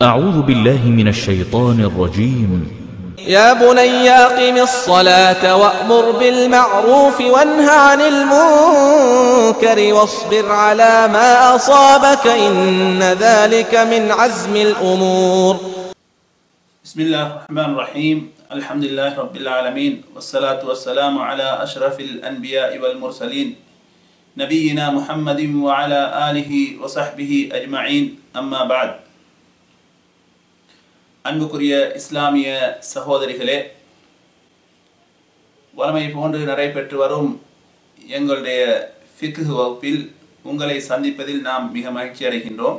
أعوذ بالله من الشيطان الرجيم. يا بني أقم الصلاة وأمر بالمعروف وانه عن المنكر واصبر على ما أصابك إن ذلك من عزم الأمور. بسم الله الرحمن الرحيم. الحمد لله رب العالمين والصلاة والسلام على أشرف الأنبياء والمرسلين نبينا محمد وعلى آله وصحبه أجمعين. أما بعد. அன்புக்குரிய இஸ்லாமிய சகோதரிகளே, வளமை போன்று நடைபெற்று வரும் எங்களுடைய ஃபிக்ஹ் வகுப்பில் உங்களை சந்திப்பதில் நாம் மிக மகிழ்ச்சி அடைகின்றோம்.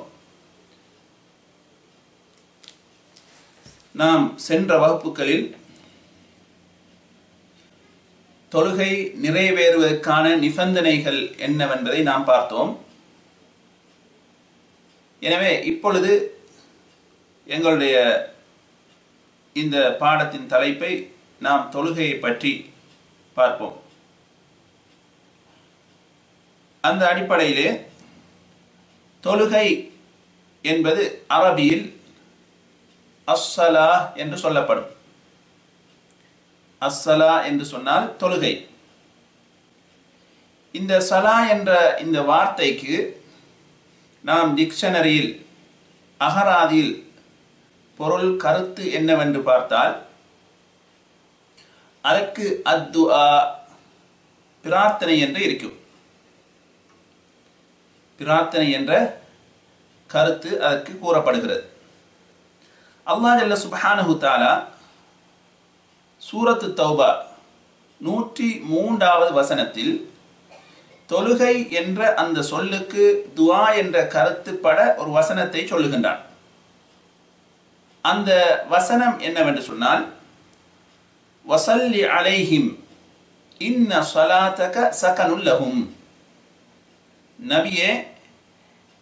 நாம் சென்ற வகுப்புகளில் தொழுகை நிறைவேறுவதற்கான நிபந்தனைகள் என்னவென்பதை நாம் பார்த்தோம். எனவே இப்பொழுது எங்களுடைய இந்த பாடத்தின் தலைப்பை நாம் தொழுகையை பற்றி பார்ப்போம். அந்த அடிப்படையிலே தொழுகை என்பது அரபியில் அஸ்ஸலா என்று சொல்லப்படும். அஸ்ஸலா என்று சொன்னால் தொழுகை. இந்த சலா என்ற இந்த வார்த்தைக்கு நாம் டிக்ஷனரியில் அகராதியில் பொருள் கருத்து என்னவென்று பார்த்தால் அதற்கு அத்துஆ பிரார்த்தனை என்று இருக்கும். பிரார்த்தனை என்ற கருத்து அதற்கு கூறப்படுகிறது. அல்லாஹ் ஜல்ல சுப்ஹானஹு தஆலா சூரத்து தௌபா 103வது வசனத்தில் தொழுகை என்ற அந்த சொல்லுக்கு துஆ என்ற கருத்துப்பட ஒரு வசனத்தை சொல்லுகின்றான். அந்த வசனம் என்னவென்று சொன்னால், வஸல்லி அலைஹிம் இன்ன ஸலாத்தக ஸகனுல் லஹும். நபியே,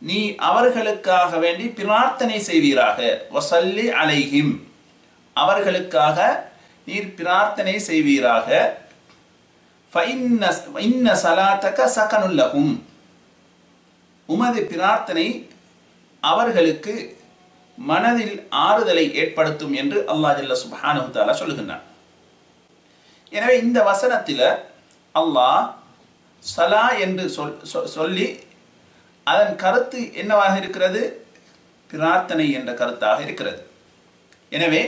நீ அவர்களுக்காக வேண்டி பிரார்த்தனை செய்வீராக. வஸல்லி அலைஹிம், அவர்களுக்காக நீர் பிரார்த்தனை செய்வீராக. இன்ன ஸலாத்தக ஸகனுல் லஹும், உமது பிரார்த்தனை அவர்களுக்கு மனதில் ஆறுதலை ஏற்படுத்தும் என்று அல்லாஹ் ஜல்ல சுப்ஹானஹு தஆலா சொல்லுகின்றான். எனவே இந்த வசனத்தில் அல்லாஹ் சலா என்று சொல்லி அதன் கருத்து என்னவாக இருக்கிறது? பிரார்த்தனை என்ற கருத்தாக இருக்கிறது. எனவே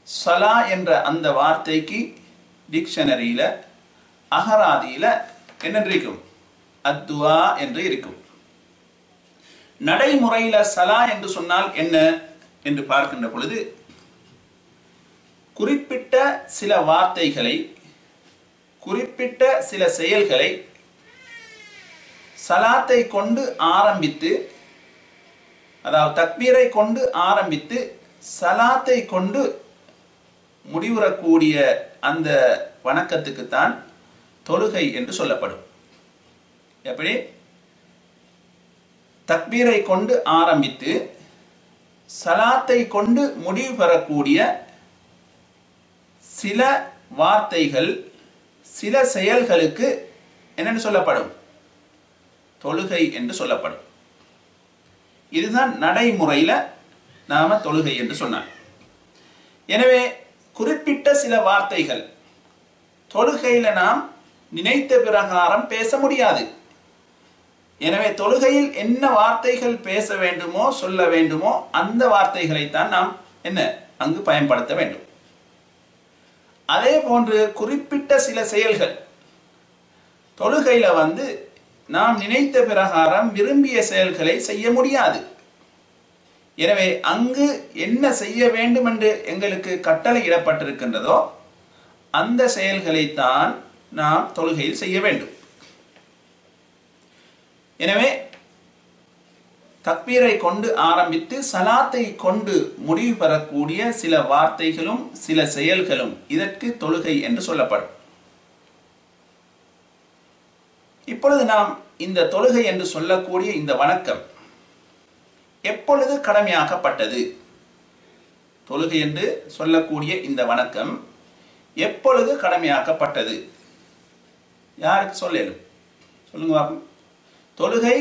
சலா என்ற அந்த வார்த்தைக்கு டிக்ஷனரியில் அகராதியில் என்ன இருக்கும்? அத்துஆ என்று இருக்கும். நடைமுறையில் சலா என்று சொன்னால் என்ன என்று பார்க்கின்ற பொழுது, குறிப்பிட்ட சில வார்த்தைகளை, குறிப்பிட்ட சில செயல்களை சலாத்தை கொண்டு ஆரம்பித்து, அதாவது தக்பீரை கொண்டு ஆரம்பித்து சலாத்தை கொண்டு முடிவுறக்கூடிய அந்த வணக்கத்துக்குத்தான் தொழுகை என்று சொல்லப்படும். எப்படி? தக்பீரை கொண்டு ஆரம்பித்து சலாத்தை கொண்டு முடிவு பெறக்கூடிய சில வார்த்தைகள், சில செயல்களுக்கு என்னென்னு சொல்லப்படும்? தொழுகை என்று சொல்லப்படும். இதுதான் நடைமுறையில் நாம தொழுகை என்று சொன்னார். எனவே குறிப்பிட்ட சில வார்த்தைகள் தொழுகையில் நாம் நினைத்த பிரகாரம் பேச முடியாது. எனவே தொழுகையில் என்ன வார்த்தைகள் பேச வேண்டுமோ, சொல்ல வேண்டுமோ, அந்த வார்த்தைகளைத்தான் நாம் அங்கு பயன்படுத்த வேண்டும். அதே போன்று குறிப்பிட்ட சில செயல்கள் தொழுகையில் நாம் நினைத்த பிரகாரம் விரும்பிய செயல்களை செய்ய முடியாது. எனவே அங்கு என்ன செய்ய வேண்டும் என்று எங்களுக்கு கட்டளை இடப்பட்டிருக்கின்றதோ அந்த செயல்களைத்தான் நாம் தொழுகையில் செய்ய வேண்டும். எனவே தக்பீரை கொண்டு ஆரம்பித்து சலாத்தை கொண்டு முடிவு பெறக்கூடிய சில வார்த்தைகளும் சில செயல்களும் இதற்கு தொழுகை என்று சொல்லப்படும். இப்பொழுது நாம் இந்த தொழுகை என்று சொல்லக்கூடிய இந்த வணக்கம் எப்பொழுது கடமையாக்கப்பட்டது? தொழுகை என்று சொல்லக்கூடிய இந்த வணக்கம் எப்பொழுது கடமையாக்கப்பட்டது? யாருக்கு சொல்லலும்? சொல்லுங்க பாப்போம். தொழுகை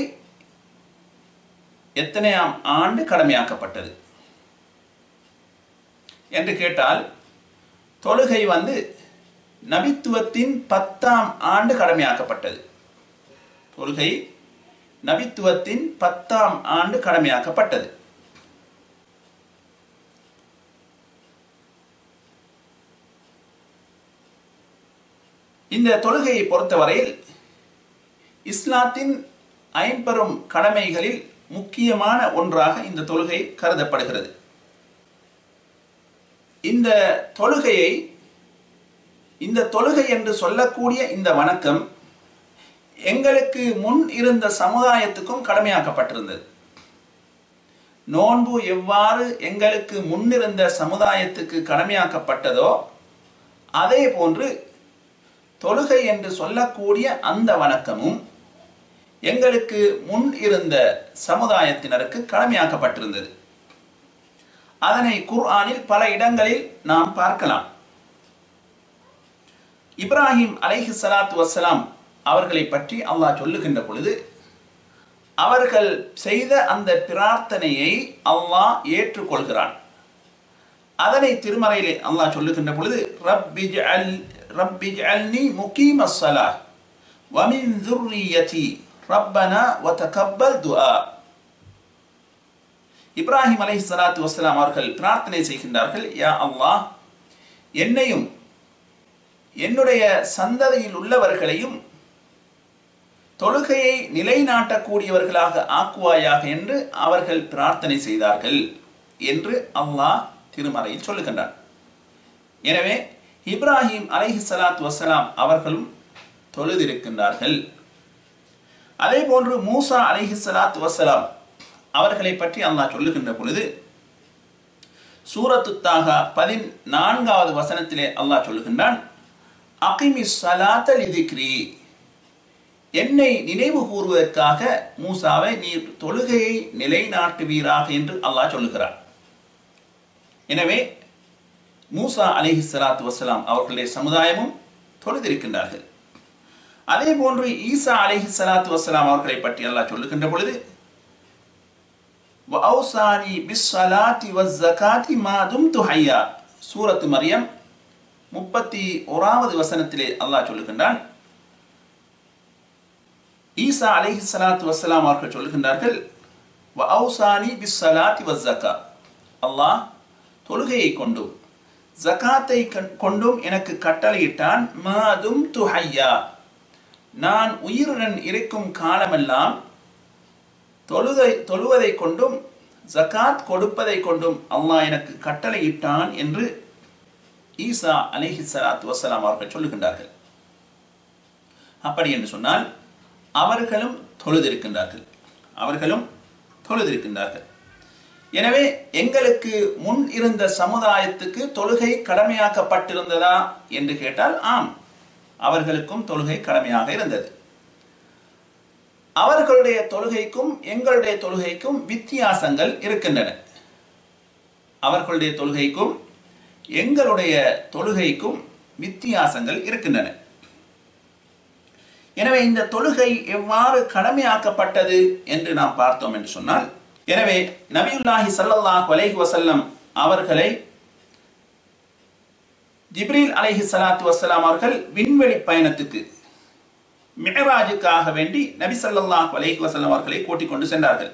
எத்தனையாம் ஆண்டு கடமையாக்கப்பட்டது? என்று கேட்டால் தொழுகை நபித்துவத்தின் 10ஆம் ஆண்டு கடமையாக்கப்பட்டது. தொழுகை நபித்துவத்தின் 10ஆம் ஆண்டு கடமையாக்கப்பட்டது. இந்த தொழுகையை பொறுத்தவரையில் இஸ்லாத்தின் ஐம்பெரும் கடமைகளில் முக்கியமான ஒன்றாக இந்த தொழுகை கருதப்படுகிறது. இந்த தொழுகை என்று சொல்லக்கூடிய இந்த வணக்கம் எங்களுக்கு முன் இருந்த சமுதாயத்துக்கும் கடமையாக்கப்பட்டிருந்தது. நோன்பு எவ்வாறு எங்களுக்கு முன்னிருந்த சமுதாயத்துக்கு கடமையாக்கப்பட்டதோ அதே போன்று தொழுகை என்று சொல்லக்கூடிய அந்த வணக்கமும் எங்களுக்கு முன் இருந்த சமுதாயத்தினருக்கு கடமையாக்கப்பட்டிருந்தது. அதனை குர்ஆனில் பல இடங்களில் நாம் பார்க்கலாம். இப்ராஹிம் அலைஹிஸ்ஸலாத்து வஸ்ஸலாம் அவர்களை பற்றி அல்லாஹ் சொல்லுகின்ற பொழுது அவர்கள் செய்த அந்த பிரார்த்தனையை அல்லாஹ் ஏற்றுக்கொள்கிறான். அதனை திருமறையிலே அல்லாஹ் சொல்லுகின்ற பொழுது ரப்பிஜ்அல்னி முகீமஸ் ஸலாஹ் வ மின் ذُرِّيَّتِي ரப்பனா வ தகப்பல் துஆ. இப்ராஹிம் அலைஹிஸ்ஸலாத்து வஸ்ஸலாம் அவர்கள் பிரார்த்தனை செய்கின்றார்கள், யா அல்லாஹ், என்னையும் என்னுடைய சந்ததியில் உள்ளவர்களையும் தொழுகையை நிலைநாட்டக்கூடியவர்களாக ஆக்குவாயாக என்று அவர்கள் பிரார்த்தனை செய்தார்கள் என்று அல்லாஹ் திருமறையில் சொல்லுகின்றார். எனவே இப்ராஹிம் அலைஹிஸ்ஸலாத்து வஸ்ஸலாம் அவர்களும் தொழுதிருக்கின்றார்கள். அதே போன்று மூசா அலைஹிஸ்ஸலாத்து வஸ்ஸலாம் அவர்களை பற்றி அல்லாஹ் சொல்லுகின்ற பொழுது சூரத்து தாஹா 14வது வசனத்திலே அல்லாஹ் சொல்லுகின்றான், அகிமிஸ் ஸலாத லிதிக்ரி, என்னை நினைவு கூறுவதற்காக மூசாவை நீர் தொழுகையை நிலைநாட்டுவீராக என்று அல்லாஹ் சொல்லுகிறார். எனவே மூசா அலைஹிஸ்ஸலாத்து வஸ்ஸலாம் அவர்களுடைய சமுதாயமும் தொழுதிருக்கின்றார்கள். அதே போன்று ஈசா அலைஹிஸ்ஸலாத்து வஸ்ஸலாம் அவர்களை பற்றி அல்லாஹ் சொல்லுகின்ற பொழுது வஅௌசானி பிஸ்ஸலாத்தி வஸ்ஸகாத்தி மா தும்து ஹய்யா, சூரத்து மரியம் 31வது வசனத்திலே அல்லாஹ் சொல்லுகின்றான். ஈசா அலைஹிஸ்ஸலாத்து வஸ்ஸலாம் அவர்கள் சொல்லுகின்றார்கள், வஅௌசானி பிஸ்ஸலாத்தி வஸ்ஸகா, அல்லாஹ் தொழுகையை கொண்டும் ஜகாத்தை கொண்டும் எனக்கு கட்டளையிட்டான். மா தும்து ஹய்யா, நான் உயிருடன் இருக்கும் காலமெல்லாம் தொழுவதை கொண்டும் ஜகாத் கொடுப்பதை கொண்டும் அல்லாஹ் எனக்கு கட்டளையிட்டான் என்று ஈசா அலைஹிஸ்ஸலாத்து வஸ்ஸலாம் அவர்கள் சொல்லுகின்றார்கள். அப்படி என்று சொன்னால் அவர்களும் தொழுதிருக்கின்றார்கள். எனவே எங்களுக்கு முன் இருந்த சமுதாயத்துக்கு தொழுகை கடமையாக்கப்பட்டிருந்ததா என்று கேட்டால் ஆம், அவர்களுக்கும் தொழுகை கடமையாக இருந்தது. அவர்களுடைய தொழுகைக்கும் எங்களுடைய தொழுகைக்கும் வித்தியாசங்கள் இருக்கின்றன. அவர்களுடைய தொழுகைக்கும் எங்களுடைய தொழுகைக்கும் வித்தியாசங்கள் இருக்கின்றன. எனவே இந்த தொழுகை எவ்வாறு கடமையாக்கப்பட்டது என்று நாம் பார்த்தோம் என்று சொன்னால், எனவே நபியுல்லாஹி ஸல்லல்லாஹு அலைஹி வஸல்லம் அவர்களை ஜிப்ரீல் அலைஹிஸ்ஸலாத்து வஸ்ஸலாம் அவர்கள் விண்வெளி பயணத்துக்கு மிஅராஜுக்காக வேண்டி நபி ஸல்லல்லாஹு அலைஹி வஸல்லம் அவர்களை கூட்டிக் கொண்டு சென்றார்கள்.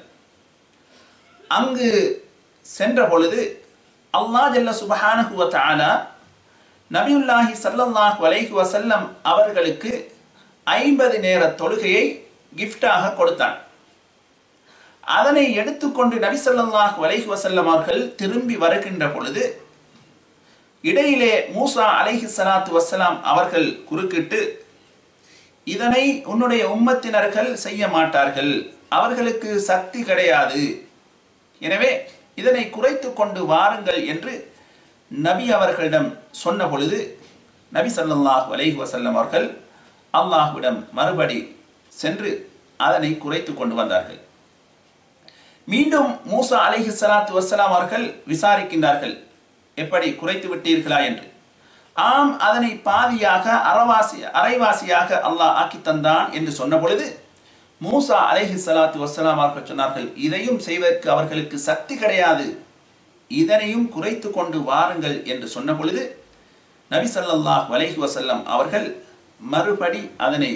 அங்கு சென்ற பொழுது அல்லாஹ் ஜல்ல சுப்ஹானஹு வ தஆலா நபியுல்லாஹி ஸல்லல்லாஹு அலைஹி வஸல்லம் அவர்களுக்கு 50 நேர தொழுகையை கிஃப்டாக கொடுத்தான். அதனை எடுத்துக்கொண்டு நபி ஸல்லல்லாஹு அலைஹி வஸல்லம் அவர்கள் திரும்பி வருகின்ற பொழுது இடையிலே மூசா அலைஹிஸ்ஸலாத்து வஸ்ஸலாம் அவர்கள் குறுக்கிட்டு, இதனை உன்னுடைய உம்மத்தினர்கள் செய்ய மாட்டார்கள், அவர்களுக்கு சக்தி கிடையாது, எனவே இதனை குறைத்து கொண்டு வாருங்கள் என்று நபி அவர்களிடம் சொன்ன பொழுது நபி ஸல்லல்லாஹு அலைஹி வஸல்லம் அவர்கள் அல்லாஹ்விடம் மறுபடி சென்று அதனை குறைத்து கொண்டு வந்தார்கள். மீண்டும் மூசா அலைஹிஸ்ஸலாத்து வஸ்ஸலாம் அவர்கள் விசாரிக்கின்றார்கள், எப்படி குறைத்து விட்டீர்களா என்று. ஆம், அதனை பாதியாக அரைவாசியாக அல்லாஹ் ஆக்கி தந்தான் என்று சொன்ன பொழுது மூசா அலைஹிஸ்ஸலாத்து வஸ்ஸலாம் அவர்கள் சொன்னார்கள், இதையும் செய்வதற்கு அவர்களுக்கு சக்தி கிடையாது, இதனையும் குறைத்து கொண்டு வாருங்கள் என்று சொன்ன பொழுது நபி ஸல்லல்லாஹு அலைஹி வஸல்லம் அவர்கள் மறுபடி அதனை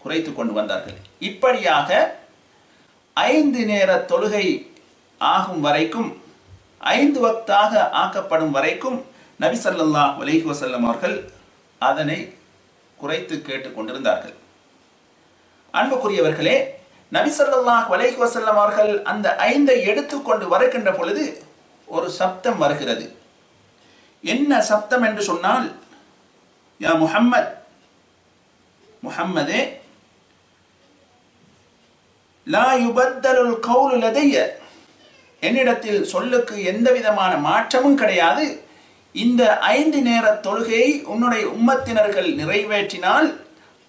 குறைத்து கொண்டு வந்தார்கள். இப்படியாக 5 நேர தொழுகை ஆகும் வரைக்கும், 5 வக்தாக ஆக்கப்படும் வரைக்கும் நபி ஸல்லல்லாஹு அலைஹி வஸல்லம் அவர்கள் அதனை குறைத்து கேட்டுக் கொண்டிருந்தார்கள். அன்புக்குரியவர்களே, நபி ஸல்லல்லாஹு அலைஹி வஸல்லம் அவர்கள் அந்த 5ஐ எடுத்துக்கொண்டு வருகின்ற பொழுது ஒரு சப்தம் வருகிறது. என்ன சப்தம் என்று சொன்னால், யா முஹம்மத், முஹம்மதே, லா யுபத்தலுல் கௌலு லதைய, என்னிடத்தில் சொல்லுக்கு எந்த விதமான மாற்றமும் கிடையாது. இந்த 5 நேர தொழுகையை உன்னுடைய உம்மத்தினர்கள் நிறைவேற்றினால்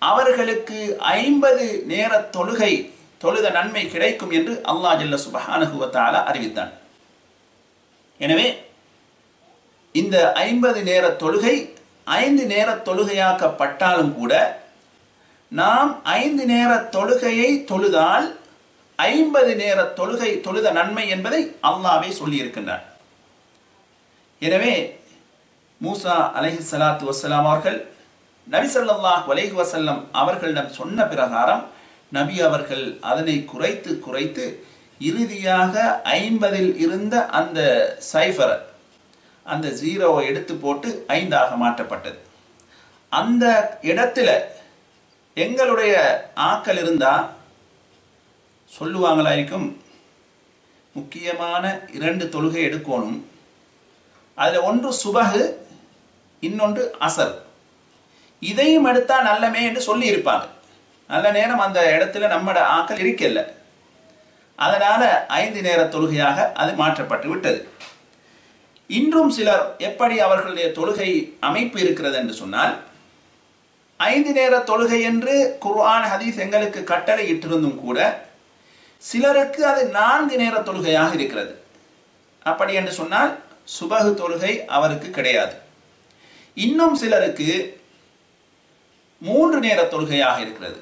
அவர்களுக்கு 50 நேர தொழுகை தொழுத நன்மை கிடைக்கும் என்று அல்லாஹ் ஜல்ல சுப்ஹானஹு வ தஆலா அறிவித்தான். எனவே இந்த 50 நேர தொழுகை 5 நேர தொழுகையாக்கப்பட்டாலும் கூட நாம் 5 நேர தொழுகையை தொழுதால் 50 நேர தொழுகை தொழுத நன்மை என்பதை அல்லாஹ்வே சொல்லியிருக்கின்றார். எனவே மூசா அலைஹிஸ்ஸலாத்து வஸ்ஸலாம் அவர்கள் நபி ஸல்லல்லாஹு அலைஹி வஸல்லம் அவர்களிடம் சொன்ன பிரகாரம் நபி அவர்கள் அதனை குறைத்து குறைத்து இறுதியாக 50இல் இருந்த அந்த சைஃபர், அந்த 0வை எடுத்து போட்டு 5ஆக மாற்றப்பட்டது. அந்த இடத்துல எங்களுடைய ஆக்கள் இருந்தா சொல்லுவாங்களா இருக்கும், முக்கியமான 2 தொழுகை எடுக்கணும், அதில் ஒன்று சுபஹு, இன்னொன்று அசர், இதையும் எடுத்தா நல்லமே என்று சொல்லி இருப்பாங்க. நல்ல நேரம் அந்த இடத்துல நம்மட ஆக்கள் இருக்கல, அதனால 5 நேர தொழுகையாக அது மாற்றப்பட்டு விட்டது. இன்றும் சிலர் எப்படி அவர்களுடைய தொழுகை அமைப்பு இருக்கிறது என்று சொன்னால், 5 நேர தொழுகை என்று குர்ஆன் ஹதீஸ் எங்களுக்கு கட்டளை இட்டிருந்தும் கூட சிலருக்கு அது 4 நேர தொழுகையாக இருக்கிறது. அப்படி என்று சொன்னால் சுபஹு தொழுகை அவருக்கு கிடையாது. இன்னும் சிலருக்கு 3 நேர தொழுகையாக இருக்கிறது.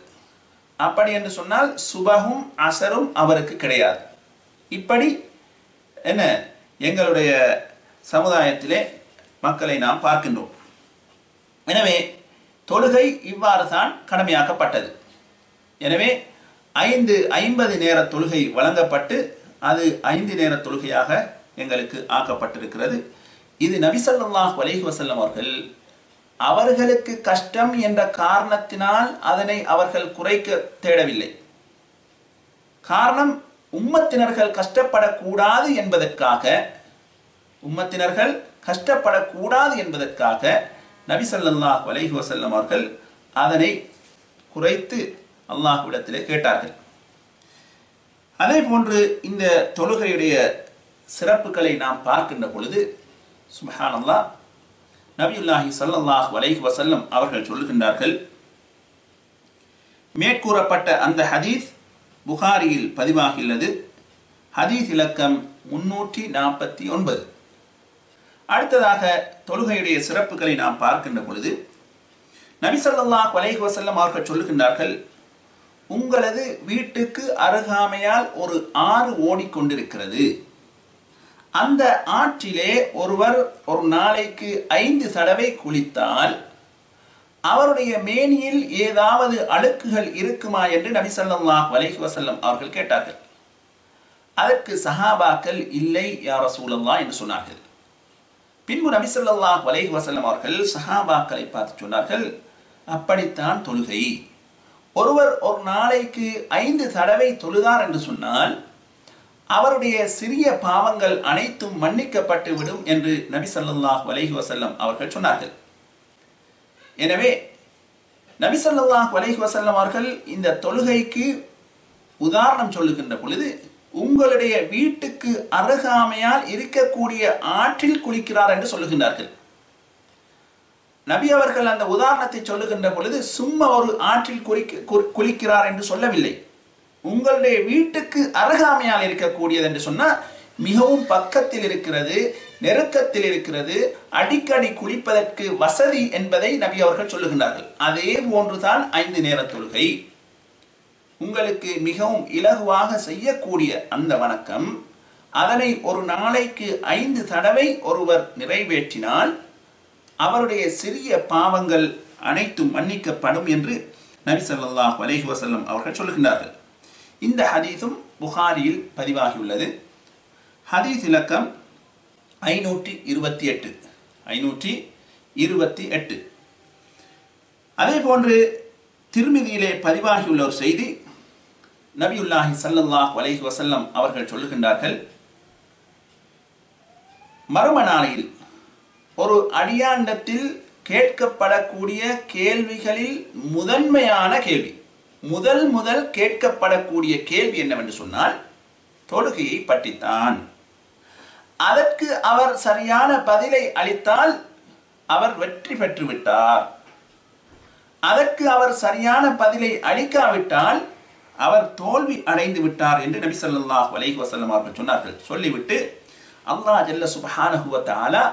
அப்படி என்று சொன்னால் சுபஹும் அசரும் அவருக்கு கிடையாது. இப்படி என்ன எங்களுடைய சமுதாயத்திலே மக்களை நாம் பார்க்கின்றோம். எனவே தொழுகை இவ்வாறு தான் கடமையாக்கப்பட்டது. எனவே 50 நேர தொழுகை வழங்கப்பட்டு அது 5 நேர தொழுகையாக எங்களுக்கு ஆக்கப்பட்டிருக்கிறது. இது நபி ஸல்லல்லாஹு அலைஹி வஸல்லம் அவர்கள் அவர்களுக்கு கஷ்டம் என்ற காரணத்தினால் அதனை அவர்கள் குறைக்க தேடவில்லை. காரணம், உம்மத்தினர்கள் கஷ்டப்படக்கூடாது என்பதற்காக, உம்மத்தினர்கள் கஷ்டப்படக்கூடாது என்பதற்காக நபி ஸல்லல்லாஹு அலைஹி வஸல்லம் அவர்கள் அதனை குறைத்து அல்லாஹ்விடத்திலே கேட்டார்கள். அதே போன்று இந்த தொழுகையுடைய சிறப்புகளை நாம் பார்க்கின்ற பொழுது சுப்ஹானல்லாஹ், நபியுல்லாஹி ஸல்லல்லாஹு அலைஹி வஸல்லம் அவர்கள் சொல்லுகின்றார்கள், மேற்கூறப்பட்ட அந்த ஹதீஸ் புகாரியில் பதிவாகியுள்ளது. ஹதீஸ் இலக்கம் 349. அடுத்ததாக தொழுகையுடைய சிறப்புகளை நாம் பார்க்கின்ற பொழுது நபி ஸல்லல்லாஹு அலைஹி வஸல்லம் அவர்கள் சொல்லுகின்றார்கள், உங்களது வீட்டுக்கு அருகாமையால் ஒரு ஆறு ஓடிக்கொண்டிருக்கிறது. அந்த ஆற்றிலே ஒருவர் ஒரு நாளைக்கு 5 தடவை குளித்தால் அவருடைய மேனியில் ஏதாவது அழுக்குகள் இருக்குமா என்று நபி ஸல்லல்லாஹு அலைஹி வஸல்லம் அவர்கள் கேட்டார்கள். அதற்கு சஹாபாக்கள் இல்லை யா ரசூலல்லாஹ் என்று சொன்னார்கள். பின்பு நபி ஸல்லல்லாஹு அலைஹி வஸல்லம் அவர்கள் சஹாபாக்களை பார்த்து சொன்னார்கள், அப்படித்தான் தொழுகை. ஒருவர் ஒரு நாளைக்கு 5 தடவை தொழுதார் என்று சொன்னால் அவருடைய சிறிய பாவங்கள் அனைத்தும் மன்னிக்கப்பட்டு விடும் என்று நபி ஸல்லல்லாஹு அலைஹி வஸல்லம் அவர்கள் சொன்னார்கள். எனவே நபி ஸல்லல்லாஹு அலைஹி வஸல்லம் அவர்கள் இந்த தொழுகைக்கு உதாரணம் சொல்லுகின்ற பொழுது உங்களுடைய வீட்டுக்கு அருகாமையால் இருக்கக்கூடிய ஆற்றில் குளிக்கிறார் என்று சொல்லுகின்றார்கள். நபி அவர்கள் அந்த உதாரணத்தை சொல்லுகின்ற பொழுது சும்மா ஒரு ஆற்றில் குளிக்கிறார் என்று சொல்லவில்லை. உங்களுடைய வீட்டுக்கு அருகாமையால் இருக்கக்கூடியது என்று சொன்னால் மிகவும் பக்கத்தில் இருக்கிறது, நெருக்கத்தில் இருக்கிறது, அடிக்கடி குளிப்பதற்கு வசதி என்பதை நபி அவர்கள் சொல்லுகின்றார்கள். அதே போன்றுதான் 5 நேர தொழுகை. உங்களுக்கு மிகவும் இலகுவாக செய்யக்கூடிய அந்த வணக்கம் அதனை ஒரு நாளைக்கு 5 தடவை ஒருவர் நிறைவேற்றினால் அவருடைய சிறிய பாவங்கள் அனைத்தும் மன்னிக்கப்படும் என்று நபி ஸல்லல்லாஹு அலைஹி வஸல்லம் அவர்கள் சொல்லுகின்றார்கள். இந்த ஹதீஸும் புகாரியில் பதிவாகியுள்ளது. ஹதீஸ் இலக்கம் 528. அதே போன்று திர்மிதியிலே பதிவாகியுள்ள ஒரு செய்தி, நபியுல்லாஹி ஸல்லல்லாஹு அலைஹி வஸல்லம் அவர்கள் சொல்லுகின்றார்கள், மறும நாளையில் ஒரு அடியாண்டத்தில் கேட்கப்படக்கூடிய கேள்விகளில் முதன்மையான கேள்வி, முதல் கேட்கப்படக்கூடிய கேள்வி என்னவென்று சொன்னால் தொழுகையை பற்றித்தான். அதற்கு அவர் சரியான பதிலை அளித்தால் அவர் வெற்றி பெற்று விட்டார். அதற்கு அவர் சரியான பதிலை அளிக்காவிட்டால் அவர் தோல்வி அடைந்து விட்டார் என்று நபி ஸல்லல்லாஹு அலைஹி வஸல்லம் அவர்கள் சொன்னார்கள். சொல்லிவிட்டு அல்லாஹ் ஜல்ல சுப்ஹானஹு வ தஆலா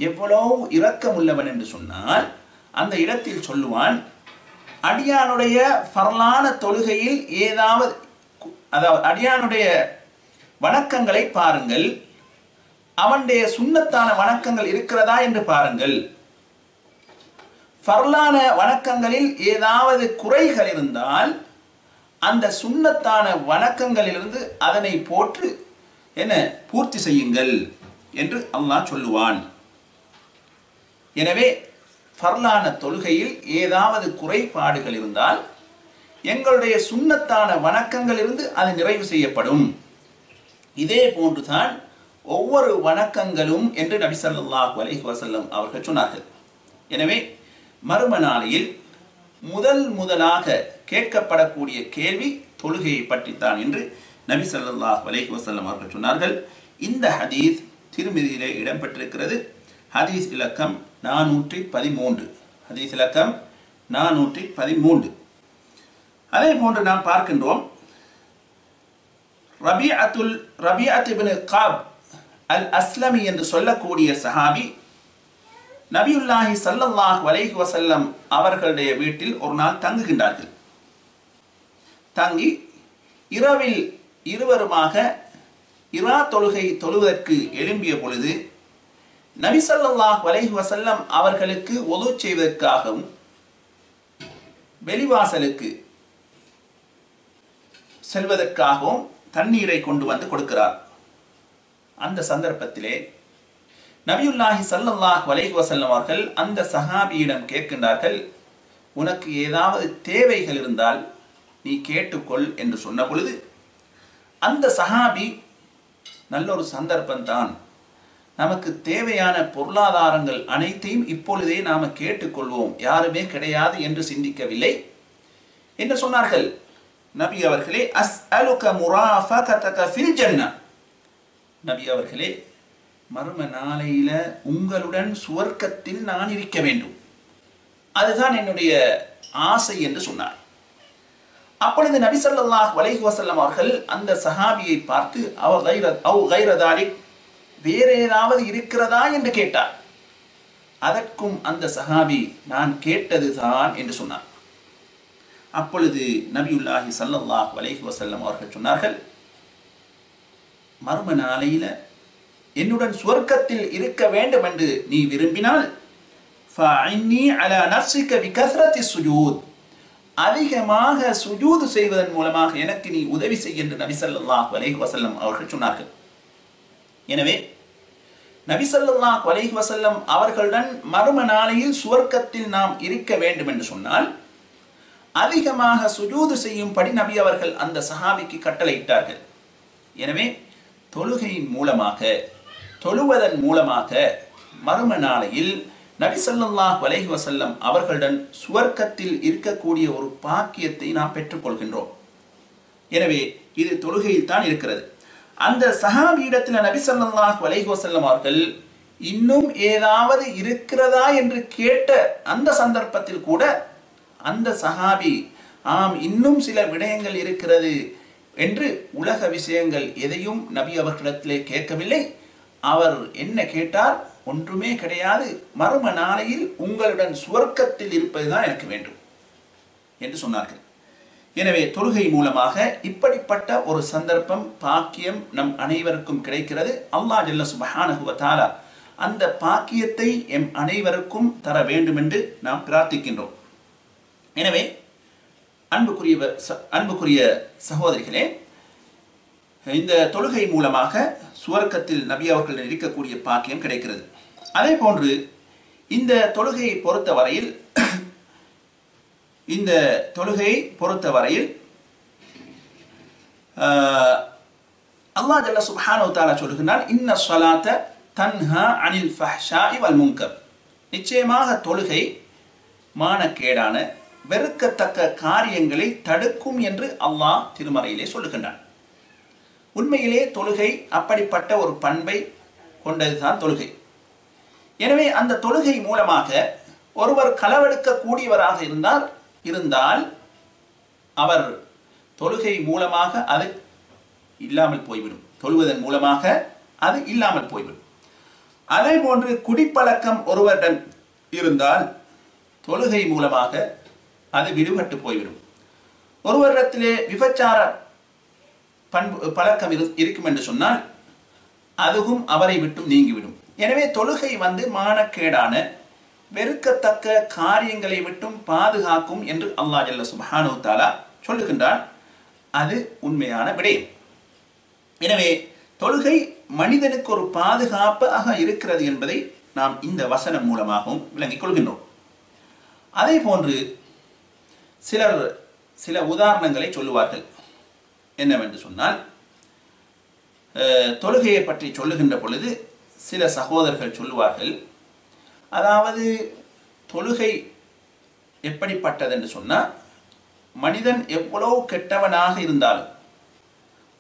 எவ்வளவு இரக்கமுள்ளவன் என்று சொன்னால் அந்த இடத்தில் சொல்லுவான், அடியானுடைய ஃபர்லான தொழுகையில் ஏதாவது, அதாவது அடியானுடைய வணக்கங்களை பாருங்கள், அவனுடைய சுன்னத்தான வணக்கங்கள் இருக்கிறதா என்று பாருங்கள். ஃபர்லான வணக்கங்களில் ஏதாவது குறைகள் இருந்தால் அந்த சுன்னத்தான வணக்கங்களிலிருந்து அதனை போற்று பூர்த்தி செய்யுங்கள் என்று அல்லாஹ் சொல்லுவான். எனவே ஃபர்லான தொழுகையில் ஏதாவது குறைபாடுகள் இருந்தால் எங்களுடைய சுன்னத்தான வணக்கங்களிலிருந்து அது நிறைவு செய்யப்படும். இதே போன்றுதான் ஒவ்வொரு வணக்கங்களும் என்று நபி ஸல்லல்லாஹு அலைஹி வஸல்லம் அவர்கள் சொன்னார்கள். எனவே மறும நாளையில் முதலாக கேட்கப்படக்கூடிய கேள்வி தொழுகையை பற்றித்தான் என்று நபி ஸல்லல்லாஹு அலைஹி வஸல்லம் அவர்கள் சொன்னார்கள். இந்த ஹதீஸ் திர்மிதியிலே இடம்பெற்றிருக்கிறது. ஹதீஸ் இலக்கம் 413. அதே போன்று நாம் பார்க்கின்றோம், ரபிஅத் இப்னு காப் அல் அஸ்லமி என்று சொல்லக்கூடிய சஹாபி நபியுல்லாஹி ஸல்லல்லாஹு அலைஹி வஸல்லம் அவர்களுடைய வீட்டில் ஒரு நாள் தங்குகின்றார்கள். தங்கி இரவில் இருவருமாக இரா தொழுகை தொழுவதற்கு எழும்பிய பொழுது நபி ஸல்லல்லாஹு அலைஹி வஸல்லம் அவர்களுக்கு வுது செய்வதற்காகவும் வெளிவாசலுக்கு செல்வதற்காகவும் தண்ணீரை கொண்டு வந்து கொடுக்கிறார். அந்த சந்தர்ப்பத்திலே நபியுல்லாஹி ஸல்லல்லாஹு அலைஹி வஸல்லம் அவர்கள் அந்த சஹாபியிடம் கேட்கின்றார்கள், உனக்கு ஏதாவது தேவைகள் இருந்தால் நீ கேட்டுக்கொள் என்று சொன்ன பொழுது அந்த சஹாபி, நல்ல ஒரு சந்தர்ப்பம்தான், நமக்கு தேவையான பொருளாதாரங்கள் அனைத்தையும் இப்பொழுதே நாம கேட்டுக்கொள்வோம், யாருமே கிடையாது என்று சிந்திக்கவில்லை. என்ன சொன்னார்கள்? நபி அவர்களே, அஸ்அலுக முராஃபகதக ஃபில் ஜன்னah, நபி அவர்களே, மறும நாளையில உங்களுடன் சுவர்க்கத்தில் நான் இருக்க வேண்டும், அதுதான் என்னுடைய ஆசை என்று சொன்னார். அப்பொழுது நபி ஸல்லல்லாஹு அலைஹி வஸல்லம் அவர்கள் அந்த சஹாபியை பார்த்து அவ் கைர தாலிக், வேற ஏதாவது இருக்கிறதா என்று கேட்டார். அதற்கும் அந்த சஹாபி நான் கேட்டதுதான் என்று சொன்னார். அப்பொழுது நபியுல்லாஹி ஸல்லல்லாஹு அலைஹி வஸல்லம் அவர்கள் சொன்னார்கள், மறும நாளையில என்னுடன் சுவர்க்கத்தில் இருக்க வேண்டும் என்று நீ விரும்பினால் ஃபஅன்னி அலா நஃப்ஸிக பிகஸ்ரத்தி ஸுஜூத், அதிகமாக சுஜூது செய்வதன் மூலமாக எனக்கு நீ உதவி செய் என்று நபி ஸல்லல்லாஹு அலைஹி வஸல்லம் அவர்கள் சொன்னார்கள். எனவே நபி ஸல்லல்லாஹு அலைஹி வஸல்லம் அவர்களுடன் மறும நாளையில் சுவர்க்கத்தில் நாம் இருக்க வேண்டும் என்று சொன்னால் அதிகமாக சுஜூது செய்யும்படி நபி அவர்கள் அந்த சஹாபிக்கு கட்டளையிட்டார்கள். எனவே தொழுகையின் மூலமாக, தொழுவதன் மூலமாக மறும நாளையில் நபி ஸல்லல்லாஹு அலைஹி வஸல்லம் அவர்களுடன் சுவர்க்கத்தில் இருக்கக்கூடிய ஒரு பாக்கியத்தை நாம் பெற்றுக்கொள்கின்றோம். எனவே இது தொழுகையில் தான் இருக்கிறது. அந்த சஹாபியிடத்தில் நபி ஸல்லல்லாஹு அலைஹி வஸல்லம் அவர்கள் இன்னும் ஏதாவது இருக்கிறதா என்று கேட்ட அந்த சந்தர்ப்பத்தில் கூட அந்த சஹாபி ஆம் இன்னும் சில விடயங்கள் இருக்கிறது என்று உலக விஷயங்கள் எதையும் நபி அவர்களிடத்திலே கேட்கவில்லை. அவர் என்ன கேட்டார்? ஒன்றுமே கிடையாது, மறும நாளையில் உங்களுடன் சுவர்க்கத்தில் இருப்பதுதான் எனக்கு வேண்டும் என்று சொன்னார்கள். எனவே தொழுகை மூலமாக இப்படிப்பட்ட ஒரு சந்தர்ப்பம் பாக்கியம் நம் அனைவருக்கும் கிடைக்கிறது. அல்லாஹ் ஜல்ல சுப்ஹானஹு வ தஆலா அந்த பாக்கியத்தை எம் அனைவருக்கும் தர வேண்டும் என்று நாம் பிரார்த்திக்கின்றோம். எனவே அன்புக்குரிய சகோதரிகளே, இந்த தொழுகை மூலமாக சுவர்க்கத்தில் நபி அவர்கள் இருக்கக்கூடிய பாக்கியம் கிடைக்கிறது. அதே போன்று இந்த தொழுகையை பொறுத்தவரையில் அல்லாஹ் ஜல்ல சுப்ஹானஹு வ தஆலா சொல்கிறார், இன்ன ஸலாத்த தன்ஹா அனில் ஃபஹ்ஷாஇ வல் முன்கர். நிச்சயமாக தொழுகை மானக்கேடான வெறுக்கத்தக்க காரியங்களை தடுக்கும் என்று அல்லாஹ் திருமறையிலே சொல்லுகின்றான். உண்மையிலே தொழுகை அப்படிப்பட்ட ஒரு பண்பை கொண்டதுதான் தொழுகை. எனவே அந்த தொழுகை மூலமாக ஒருவர் களவெடுக்க கூடியவராக இருந்தால் அவர் தொழுகை மூலமாக அது இல்லாமல் போய்விடும். தொழுவதன் மூலமாக அது இல்லாமல் போய்விடும். அதே போன்று குடிப்பழக்கம் ஒருவரிடம் இருந்தால் தொழுகை மூலமாக அது விடுபட்டு போய்விடும். ஒருவரிடத்திலே விபச்சார பழக்கம் இருக்கும் என்று சொன்னால் அதுவும் அவரை விட்டும் நீங்கிவிடும். எனவே தொழுகை மானக்கேடான வெறுக்கத்தக்க காரியங்களை விட்டும் பாதுகாக்கும் என்று அல்லாஹ் ஜல்ல சுப்ஹானஹு வ தஆலா சொல்லுகின்றான். அது உண்மையான விடயம். எனவே தொழுகை மனிதனுக்கு ஒரு பாதுகாப்பாக இருக்கிறது என்பதை நாம் இந்த வசனம் மூலமாகவும் விளங்கிக் கொள்கின்றோம். அதே போன்று சில உதாரணங்களை சொல்லுவார்கள். என்னவென்று சொன்னால், தொழுகையை பற்றி சொல்லுகின்ற பொழுது சில சகோதரர்கள் சொல்லுவார்கள், அதாவது தொழுகை எப்படிப்பட்டது என்று சொன்னால், மனிதன் எவ்வளவு கெட்டவனாக இருந்தாலும்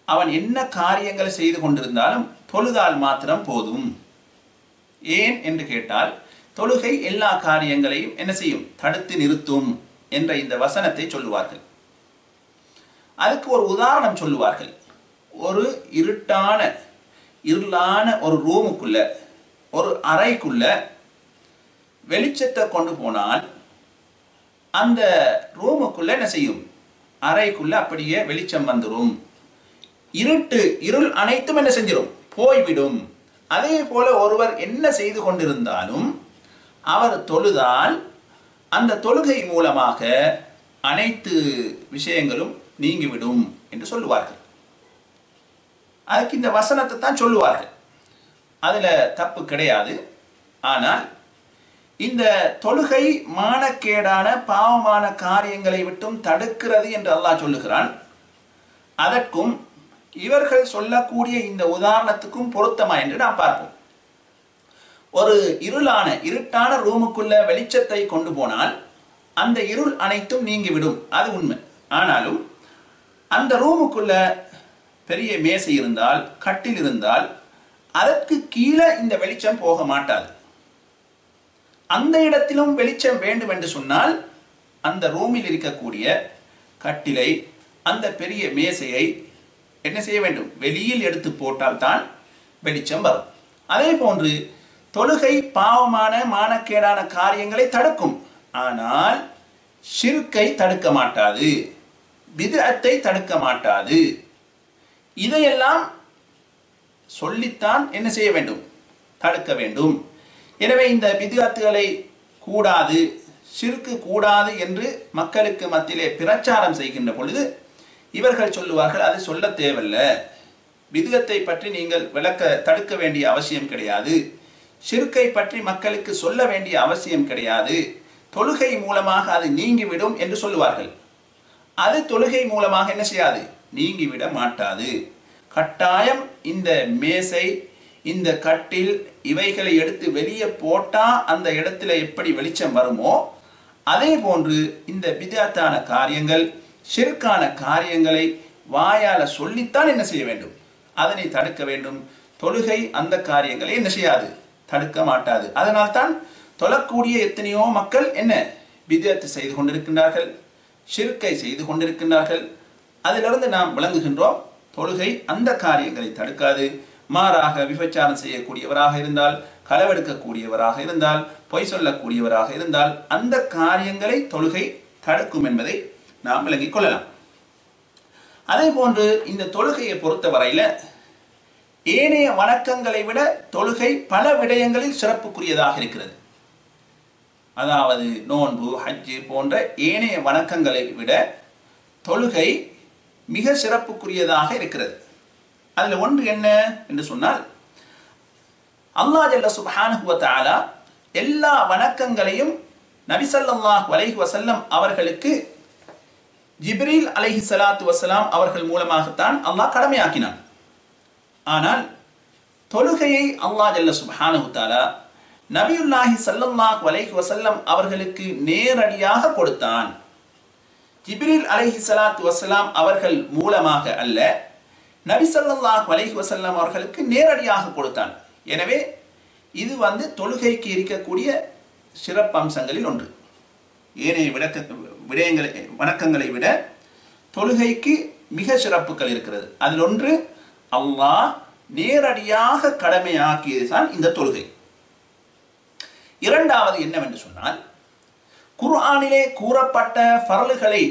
அவன் என்ன காரியங்கள் செய்து கொண்டிருந்தாலும் தொழுதால் மாத்திரம் போதும். ஏன் என்று கேட்டால், தொழுகை எல்லா காரியங்களையும் என்ன செய்யும்? தடுத்து நிறுத்தும் என்ற இந்த வசனத்தை சொல்லுவார்கள். அதுக்கு ஒரு உதாரணம் சொல்லுவார்கள். ஒரு இருளான ஒரு ரூமுக்குள்ள, ஒரு அறைக்குள்ள வெளிச்சத்தை கொண்டு போனால் அந்த ரூமுக்குள்ள என்ன செய்யும்? அறைக்குள்ள அப்படியே வெளிச்சம் வந்துடும். இருள் அனைத்தும் என்ன செஞ்சிடும்? போய்விடும். அதே போல ஒருவர் என்ன செய்து கொண்டிருந்தாலும் அவர் தொழுதால் அந்த தொழுகை மூலமாக அனைத்து விஷயங்களும் நீங்கிவிடும் என்று சொல்லுவார்கள். அதுக்கு இந்த வசனத்தை தான் சொல்லுவார்கள். அதுல தப்பு கிடையாது. ஆனால் இந்த தொழுகை மானக்கேடான பாவமான காரியங்களை விட்டும் தடுக்கிறது என்று அல்லாஹ் சொல்லுகிறான். அதற்கும் இவர்கள் சொல்லக்கூடிய இந்த உதாரணத்துக்கும் பொருத்தமா என்று நாம் பார்ப்போம். ஒரு இருட்டான ரூமுக்குள்ள வெளிச்சத்தை கொண்டு போனால் அந்த இருள் அனைத்தும் நீங்கிவிடும், அது உண்மை. ஆனாலும் அந்த ரூமுக்குள்ள பெரிய மேசை இருந்தால், கட்டில் இருந்தால், அதற்கு கீழே இந்த வெளிச்சம் போக மாட்டாது. அந்த இடத்திலும் வெளிச்சம் வேண்டும் என்று சொன்னால் அந்த ரூமில் இருக்கக்கூடிய கட்டிலை, அந்த பெரிய மேசையை என்ன செய்ய வேண்டும்? வெளியில் எடுத்து போட்டால் தான் வெளிச்சம் வரும். அதே போன்று தொழுகை பாவமான மானக்கேடான காரியங்களை தடுக்கும். ஆனால் ஷிர்கை தடுக்க மாட்டாது, பித்அத்தை தடுக்க மாட்டாது. இதையெல்லாம் சொல்லித்தான் என்ன செய்ய வேண்டும்? தடுக்க வேண்டும். எனவே இந்த பித்அத்துகளை கூடாது, ஷிர்கு கூடாது என்று மக்களுக்கு மத்தியிலே பிரச்சாரம் செய்கின்ற பொழுது இவர்கள் சொல்லுவார்கள், அது சொல்ல தேவையில்ல, பித்அத்தை பற்றி நீங்கள் தடுக்க வேண்டிய அவசியம் கிடையாது, ஷிர்கை பற்றி மக்களுக்கு சொல்ல வேண்டிய அவசியம் கிடையாது, தொழுகை மூலமாக அது நீங்கிவிடும் என்று சொல்லுவார்கள். அது தொழுகை மூலமாக என்ன செய்யாது? நீங்கிவிட மாட்டாது. கட்டாயம் இந்த மேசை, இந்த கட்டில், இவைகளை எடுத்து வெளியே போட்டா அந்த இடத்துல எப்படி வெளிச்சம் வருமோ அதே போன்று இந்த பித்அத்தான காரியங்கள், ஷிர்கான காரியங்களை வாயால சொல்லித்தான் என்ன செய்ய வேண்டும்? அதனை தடுக்க வேண்டும். தொழுகை அந்த காரியங்களை என்ன செய்யாது? தடுக்க மாட்டாது. அதனால்தான் தொழக்கூடிய எத்தனையோ மக்கள் என்ன பித்அத் செய்து கொண்டிருக்கின்றார்கள், ஷிர்கை செய்து கொண்டிருக்கின்றார்கள். அதிலிருந்து நாம் விளங்குகின்றோம், தொழுகை அந்த காரியங்களை தடுக்காது. மாறாக விபச்சாரம் செய்யக்கூடியவராக இருந்தால், களவெடுக்கக்கூடியவராக இருந்தால், பொய் சொல்லக்கூடியவராக இருந்தால் அந்த காரியங்களை தொழுகை தடுக்கும் என்பதை நாம் விளங்கிக் கொள்ளலாம். அதே போன்று இந்த தொழுகையை பொறுத்தவரையில ஏனைய வணக்கங்களை விட தொழுகை பல விடயங்களில் சிறப்புக்குரியதாக இருக்கிறது. அதாவது நோன்பு, ஹஜ்ஜு போன்ற ஏனைய வணக்கங்களை விட தொழுகை மிக சிறப்புக்குரியதாக இருக்கிறது. அதில் ஒன்று என்ன என்று சொன்னால், அல்லாஹ் ஜல்ல சுப்ஹானஹு வ தஆலா எல்லா வணக்கங்களையும் நபி ஸல்லல்லாஹு அலைஹி வஸல்லம் அவர்களுக்கு ஜிப்ரீல் அலைஹிஸ்ஸலாத்து வஸ்ஸலாம் அவர்கள் மூலமாகத்தான் அல்லாஹ் கடமையாக்கினான். ஆனால் தொழுகையை அல்லாஹ் ஜல்ல சுப்ஹானஹு வ தஆலா நபியுல்லாஹி ஸல்லல்லாஹு அலைஹி வஸல்லம் அவர்களுக்கு நேரடியாக கொடுத்தான். ஜிப்ரீல் அலைஹிஸ்ஸலாத்து வஸ்ஸலாம் அவர்கள் மூலமாக அல்ல, நபி ஸல்லல்லாஹு அலைஹி வஸல்லம் அவர்களுக்கு நேரடியாக கொடுத்தான். எனவே இது தொழுகைக்கு இருக்கக்கூடிய சிறப்பம்சங்களில் ஒன்று. ஏனைய விடயங்களை வணக்கங்களை விட தொழுகைக்கு மிக சிறப்புகள் இருக்கிறது. அதில் ஒன்று அல்லாஹ் நேரடியாக கடமையாக்கியதுதான் இந்த தொழுகை. இரண்டாவது என்னவென்று சொன்னால், குர்ஆனிலே கூறப்பட்ட ஃபர்லுகளை,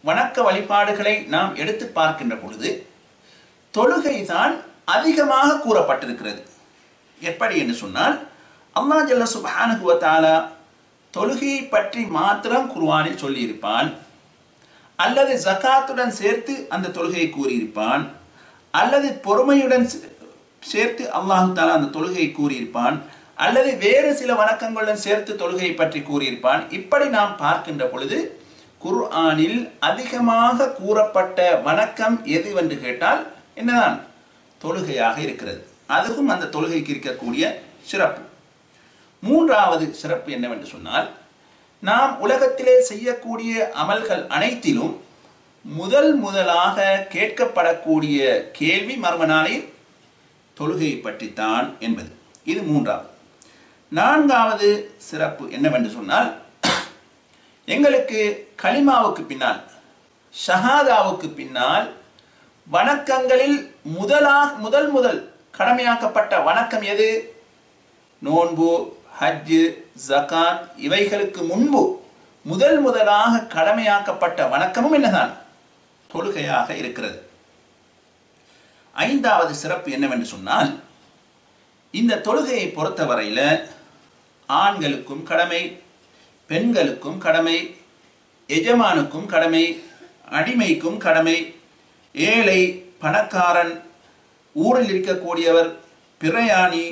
வணக்க வழிபாடுகளை நாம் எடுத்து பார்க்கின்ற பொழுது தொழுகை தான் அதிகமாக கூறப்பட்டிருக்கிறது. எப்படி என்று சொன்னால், அல்லாஹ் ஜல்ல சுப்ஹானஹு வ தஆலா தொழுகையை பற்றி மாத்திரம் குர்ஆனில் சொல்லியிருப்பான், அல்லது ஜகாத்துடன் சேர்த்து அந்த தொழுகையை கூறியிருப்பான், அல்லது பொறுமையுடன் சேர்த்து அல்லாஹு தஆலா அந்த தொழுகையை கூறியிருப்பான், அல்லது வேறு சில வணக்கங்களுடன் சேர்த்து தொழுகையை பற்றி கூறியிருப்பான். இப்படி நாம் பார்க்கின்ற பொழுது குர்ஆனில் அதிகமாக கூறப்பட்ட வணக்கம் எது என்று கேட்டால் என்னதான்? தொழுகையாக இருக்கிறது. அதுவும் அந்த தொழுகைக்கு இருக்கக்கூடிய சிறப்பு. மூன்றாவது சிறப்பு என்னவென்று சொன்னால், நாம் உலகத்திலே செய்யக்கூடிய அமல்கள் அனைத்திலும் முதலாக கேட்கப்படக்கூடிய கேள்வி மர்ம நாளையில் தொழுகையை பற்றித்தான் என்பது. இது மூன்றாவது. நான்காவது சிறப்பு என்னவென்று சொன்னால், எங்களுக்கு கலிமாவுக்கு பின்னால், ஷஹாதாவுக்கு பின்னால் வணக்கங்களில் முதல் கடமையாக்கப்பட்ட வணக்கம் எது? நோன்பு, ஹஜ்ஜு, ஜகாத் இவைகளுக்கு முன்பு முதலாக கடமையாக்கப்பட்ட வணக்கமும் என்னதான்? தொழுகையாக இருக்கிறது. ஐந்தாவது சிறப்பு என்னவென்று சொன்னால், இந்த தொழுகையை பொறுத்தவரையில ஆண்களுக்கும் கடமை, பெண்களுக்கும் கடமை, எஜமானுக்கும் கடமை, அடிமைக்கும் கடமை, ஏழை, பணக்காரன், ஊரில் இருக்கக்கூடியவர், பிரயாணி,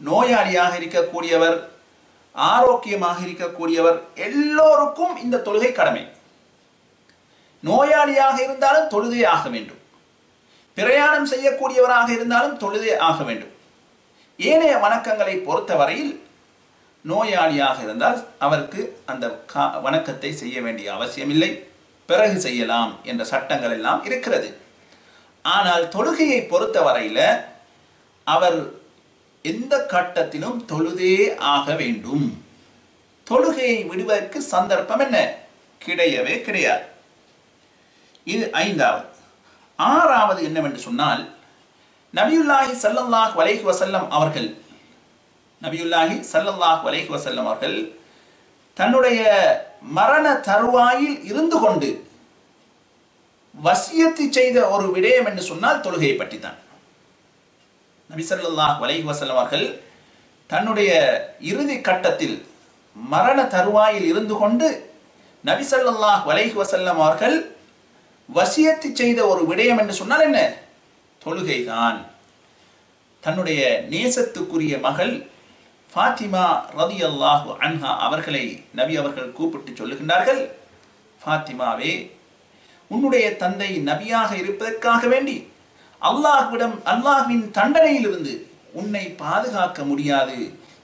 நோயாளியாக இருக்கக்கூடியவர், ஆரோக்கியமாக இருக்கக்கூடியவர், எல்லோருக்கும் இந்த தொழுகை கடமை. நோயாளியாக இருந்தாலும் தொழுகை ஆக வேண்டும், பிரயாணம் செய்யக்கூடியவராக இருந்தாலும் தொழுகை ஆக வேண்டும். ஏனைய வணக்கங்களை பொறுத்தவரையில் நோயாளியாக இருந்தால் அவருக்கு அந்த வணக்கத்தை செய்ய வேண்டிய அவசியமில்லை, பிறகு செய்யலாம் என்ற சட்டங்கள் எல்லாம் இருக்கிறது. ஆனால் தொழுகையை பொறுத்தவரையில அவர் எந்த கட்டத்திலும் தொழுதே ஆக வேண்டும். தொழுகையை விடுவதற்கு சந்தர்ப்பம் என்ன? கிடையவே கிடையாது. இது ஐந்தாவது. ஆறாவது என்னவென்று சொன்னால், நபியுல்லாஹி ஸல்லல்லாஹு அலைஹி வஸல்லம் அவர்கள் தன்னுடைய மரண தருவாயில் இருந்து கொண்டு வசியத்து செய்த ஒரு விடயம் என்று சொன்னால் தொழுகையை பற்றி தான். நபி ஸல்லல்லாஹு அலைஹி வஸல்லம் அவர்கள் தன்னுடைய இறுதி கட்டத்தில் மரண தருவாயில் இருந்து கொண்டு நபி ஸல்லல்லாஹு அலைஹி வஸல்லம் அவர்கள் வசியத்து செய்த ஒரு விடயம் என்று சொன்னால் என்ன? தொழுகைதான். தன்னுடைய நேசத்துக்குரிய மகள் ஃபாத்திமா ரலியல்லாஹு அன்ஹா அவர்களை நபி அவர்கள் கூப்பிட்டு சொல்லுகின்றார்கள், ஃபாத்திமாவே, உன்னுடைய தந்தை நபியாக இருப்பதற்காக வேண்டி அல்லாஹ்வின் தண்டனையிலிருந்து உன்னை பாதுகாக்க முடியாது,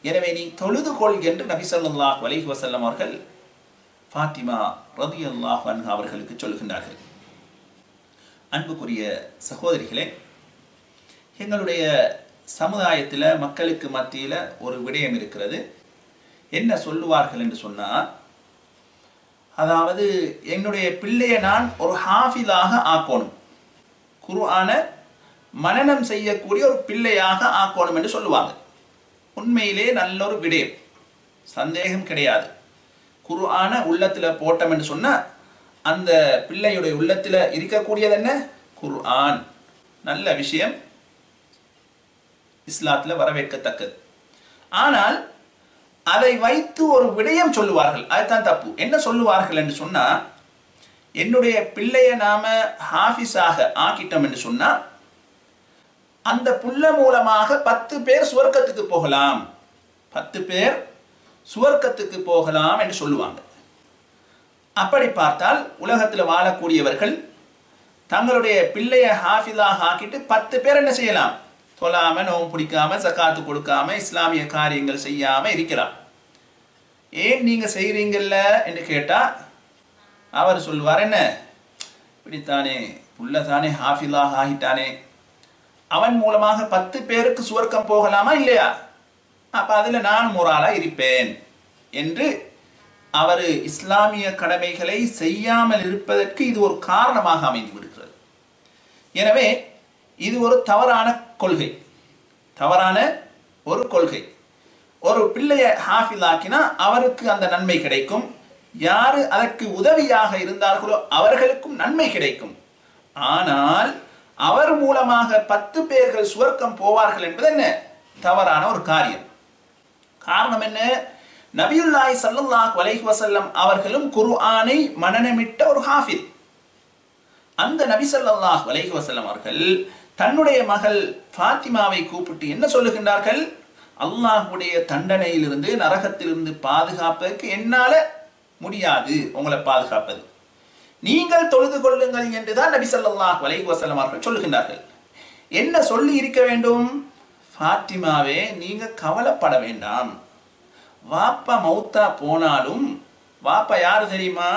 எனவே நீ தொழுது கொள் என்று நபி ஸல்லல்லாஹு அலைஹி வஸல்லம் அவர்கள் ஃபாத்திமா ரலியல்லாஹு அன்ஹா அவர்களுக்கு சொல்லுகின்றார்கள். அன்புக்குரிய சகோதரிகளே, எங்களுடைய சமுதாயத்தில் மக்களுக்கு மத்தியில் ஒரு விடயம் இருக்கிறது. என்ன சொல்லுவார்கள் என்று சொன்னால், அதாவது என்னுடைய பிள்ளையை நான் ஒரு ஹாஃபிலாக ஆக்கணும், குர்ஆனை மனனம் செய்யக்கூடிய ஒரு பிள்ளையாக ஆக்கணும் என்று சொல்லுவாங்க. உண்மையிலே நல்ல ஒரு விடயம், சந்தேகம் கிடையாது. குர்ஆனை உள்ளத்தில் போட்டோம் என்று சொன்னால் அந்த பிள்ளையுடைய உள்ளத்தில் இருக்கக்கூடியது என்ன? குர்ஆன் நல்ல விஷயம், இஸ்லாத்தில் வரவேற்கத்தக்கது. ஆனால் அதை வைத்து ஒரு விடயம் சொல்லுவார்கள், அதுதான் தப்பு. என்ன சொல்லுவார்கள் என்று சொன்னா, என்னுடைய பிள்ளையை நாம ஹாஃபிஸாக ஆக்கிட்டோம் என்று சொன்னா அந்த புள்ள மூலமாக 10 பேர் சுவர்க்கத்துக்கு போகலாம், 10 பேர் சுவர்க்கத்துக்கு போகலாம் என்று சொல்லுவாங்க. அப்படி பார்த்தால் உலகத்தில் வாழக்கூடியவர்கள் தங்களுடைய பிள்ளையை ஹாஃபிஸாக ஆக்கிட்டு 10 பேர் என்ன செய்யலாம்? தொழாம, நோம்பு பிடிக்காம, ஜகாத்து கொடுக்காம, இஸ்லாமிய காரியங்கள் செய்யாம இருக்கலாம். ஏன் நீங்க செய்றீங்கல்ல என்று கேட்டா அவர் சொல்வார், என்ன இப்படித்தானே புள்ள தானே ஹாஃபிஸாக ஆகிட்டானே, அவன் மூலமாக 10 பேருக்கு சுவர்க்கம் போகலாமா இல்லையா, அப்ப அதுல நான் முறாலா இருப்பேன் என்று அவர் இஸ்லாமிய கடமைகளை செய்யாமல் இருப்பதற்கு இது ஒரு காரணமாக அமைந்து விடுகிறது. எனவே இது ஒரு தவறான கொள்கை, தவறான ஒரு கொள்கை. ஒரு பிள்ளையை ஹாஃபிஸாக்கினா அவருக்கு அந்த நன்மை கிடைக்கும், யாரு அதற்கு உதவியாக இருந்தார்களோ அவர்களுக்கும் நன்மை கிடைக்கும். ஆனால் அவர் மூலமாக 10 பேர்கள் சுவர்க்கம் போவார்கள் என்பது என்ன? தவறான ஒரு காரியம். காரணம் என்ன? நபியுல்லாஹி ஸல்லல்லாஹு அலைஹி வஸல்லம் அவர்களும் குர்ஆனை மனனமிட்ட ஒரு ஹாஃபிஸ். அந்த நபி ஸல்லல்லாஹு அலைஹி வஸல்லம் அவர்கள் தன்னுடைய மகள் ஃபாத்திமாவை கூப்பிட்டு என்ன சொல்லுகின்றார்கள்? அல்லாஹ்வுடைய தண்டனையிலிருந்து, நரகத்திலிருந்து பாதுகாப்பதற்கு என்னால முடியாது உங்களை பாதுகாப்பது, நீங்கள் தொழுது கொள்ளுங்கள் என்றுதான் நபி ஸல்லல்லாஹு அலைஹி வஸல்லம் அவர்கள் சொல்லுகின்றார்கள். என்ன சொல்லி இருக்க வேண்டும்? ஃபாத்திமாவே, நீங்க கவலைப்பட வேண்டாம், வாப்பா மௌத்தா போனாலும், வாப்பா யாரு தெரியுமா?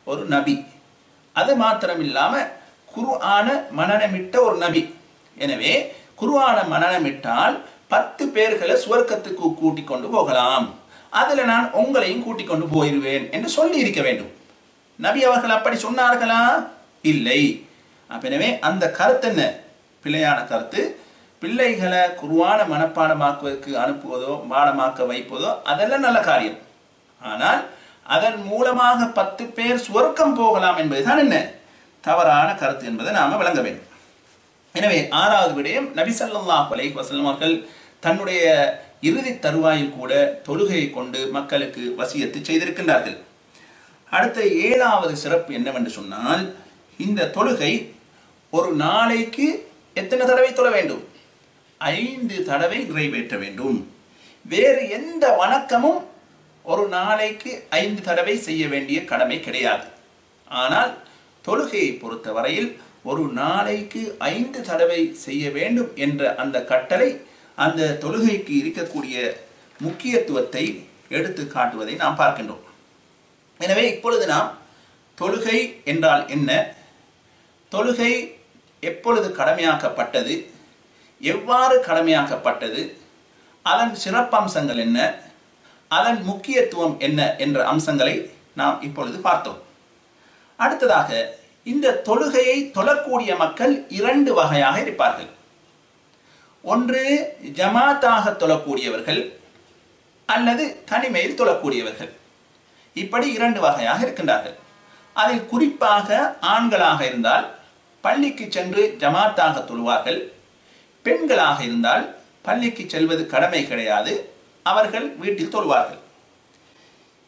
ஒரு நபி. அது மாத்திரம் இல்லாம குர்ஆன மனனமிட்ட ஒரு நபி. எனவே குர்ஆன மனனமிட்டால் 10 பேர்களை சுவர்க்கத்துக்கு கூட்டிக் கொண்டு போகலாம், அதுல நான் உங்களையும் கூட்டிக் கொண்டு போயிருவேன் என்று சொல்லி இருக்க வேண்டும். நபி அவர்கள் அப்படி சொன்னார்களா? இல்லை. எனவே அந்த கருத்து என்ன? பிழையான கருத்து. பிள்ளைகளை குர்ஆன மனப்பாடமாக்குவதற்கு அனுப்புவதோ பாடமாக்க வைப்பதோ அதெல்லாம் நல்ல காரியம். ஆனால் அதன் மூலமாக 10 பேர் சுவர்க்கம் போகலாம் என்பதுதான் என்ன? தவறான கருத்து என்பதை நாம விளங்க வேண்டும். எனவே 6வது விடயம், நபி ஸல்லல்லாஹு அலைஹி வஸல்லம் அவர்கள் தன்னுடைய இறுதி தருவாயில் கூட தொழுகையை கொண்டு மக்களுக்கு வசியத்து செய்திருக்கின்றார்கள். அடுத்த 7வது சிறப்பு என்னவென்று சொன்னால், இந்த தொழுகை ஒரு நாளைக்கு எத்தனை தடவை தொழ வேண்டும்? 5 தடவை நிறைவேற்ற வேண்டும். வேறு எந்த வணக்கமும் ஒரு நாளைக்கு 5 தடவை செய்ய வேண்டிய கடமை கிடையாது. ஆனால் தொழுகையை பொறுத்தவரையில் ஒரு நாளைக்கு 5 தடவை செய்ய வேண்டும் என்ற அந்த கட்டளை அந்த தொழுகைக்கு இருக்கக்கூடிய முக்கியத்துவத்தை எடுத்து காட்டுவதை நாம் பார்க்கின்றோம். எனவே இப்பொழுது நாம் தொழுகை என்றால் என்ன, தொழுகை எப்பொழுது கடமையாக்கப்பட்டது, எவ்வாறு கடமையாக்கப்பட்டது, அதன் சிறப்பம்சங்கள் என்ன, அதன் முக்கியத்துவம் என்ன என்ற அம்சங்களை நாம் இப்பொழுது பார்த்தோம். அடுத்ததாக இந்த தொழுகையை தொழக்கூடிய மக்கள் 2 வகையாக இருப்பார்கள். ஒன்று ஜமாத்தாக தொழக்கூடியவர்கள், அல்லது தனிமையில் தொழக்கூடியவர்கள். இப்படி 2 வகையாக இருக்கின்றார்கள். அதில் குறிப்பாக ஆண்களாக இருந்தால் பள்ளிக்கு சென்று ஜமாத்தாக தொழுவார்கள், பெண்களாக இருந்தால் பள்ளிக்கு செல்வது கடமை கிடையாது, அவர்கள் வீட்டில் தொழுவார்கள்.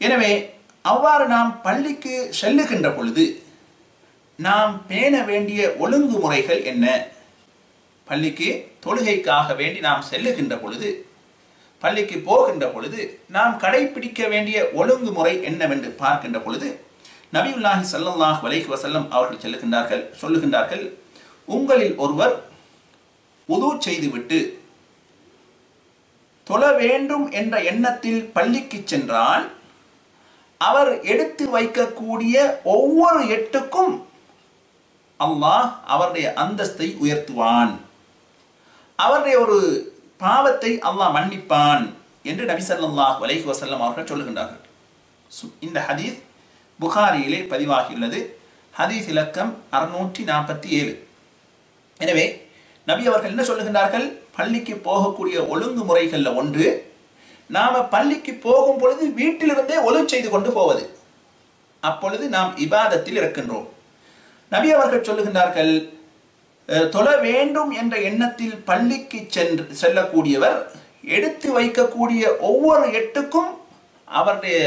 எனவே அவ்வாறு நாம் பள்ளிக்கு செல்லுகின்ற பொழுது நாம் பேண வேண்டிய ஒழுங்குமுறைகள் என்ன? பள்ளிக்கு தொழுகைக்காக வேண்டி நாம் செல்லுகின்ற பொழுது, பள்ளிக்கு போகின்ற பொழுது நாம் கடைபிடிக்க வேண்டிய ஒழுங்குமுறை என்னவென்று பார்க்கின்ற பொழுது நபியுல்லாஹி ஸல்லல்லாஹு அலைஹி வஸல்லம் அவர்கள் சொல்லுகின்றார்கள், உங்களில் ஒருவர் உது செய்துவிட்டு தொழ வேண்டும் என்ற எண்ணத்தில் பள்ளிக்கு சென்றால் அவர் எடுத்து வைக்கக்கூடிய ஒவ்வொரு எட்டுக்கும் அல்லாஹ் அவருடைய அந்தஸ்தை உயர்த்துவான், அவருடைய ஒரு பாவத்தை அல்லாஹ் மன்னிப்பான் என்று நபி ஸல்லல்லாஹு அலைஹி வஸல்லம் அவர்கள் சொல்லுகின்றார்கள். இந்த ஹதீஸ் புகாரியிலே பதிவாகியுள்ளது. ஹதீஸ் இலக்கம் 647. எனவே நபி அவர்கள் என்ன சொல்லுகின்றார்கள்? பள்ளிக்கு போகக்கூடிய ஒழுங்குமுறைகள்ல ஒன்று, நாம பள்ளிக்கு போகும் பொழுது வீட்டிலிருந்தே ஒழு செய்து கொண்டு போவது. அப்பொழுது நாம் இபாதத்தில் இருக்கின்றோம். நபி அவர்கள் சொல்லுகின்றார்கள், தொழ வேண்டும் என்ற எண்ணத்தில் பள்ளிக்கு செல்லக்கூடியவர் எடுத்து வைக்கக்கூடிய ஒவ்வொரு எட்டுக்கும் அவருடைய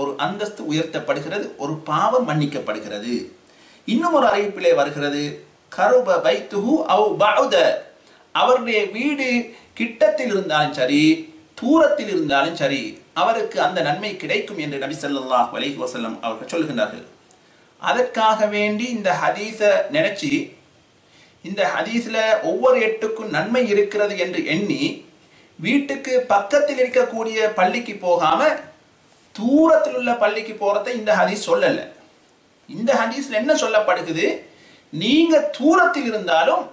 ஒரு அந்தஸ்து உயர்த்தப்படுகிறது, ஒரு பாவம் மன்னிக்கப்படுகிறது. இன்னும் ஒரு அறிவிப்பிலே வருகிறது, கருப பைத்துஹு அவ் பஅத, அவருடைய வீடு கிட்டத்தில் இருந்தாலும் சரி தூரத்தில் இருந்தாலும் சரி அவருக்கு அந்த நன்மை கிடைக்கும் என்று நபி ஸல்லல்லாஹு அலைஹி வஸல்லம் அவர்கள் சொல்கிறார்கள். அதற்காக வேண்டி இந்த ஹதீஸை நினைச்சு இந்த ஹதீஸ்ல ஒவ்வொரு எட்டுக்கும் நன்மை இருக்கிறது என்று எண்ணி வீட்டுக்கு பக்கத்தில் இருக்கக்கூடிய பள்ளிக்கு போகாம தூரத்தில் உள்ள பள்ளிக்கு போறதை இந்த ஹதீஸ் சொல்லல. இந்த ஹதீஸ்ல என்ன சொல்லப்படுகிறது, நீங்க தூரத்தில் இருந்தாலும்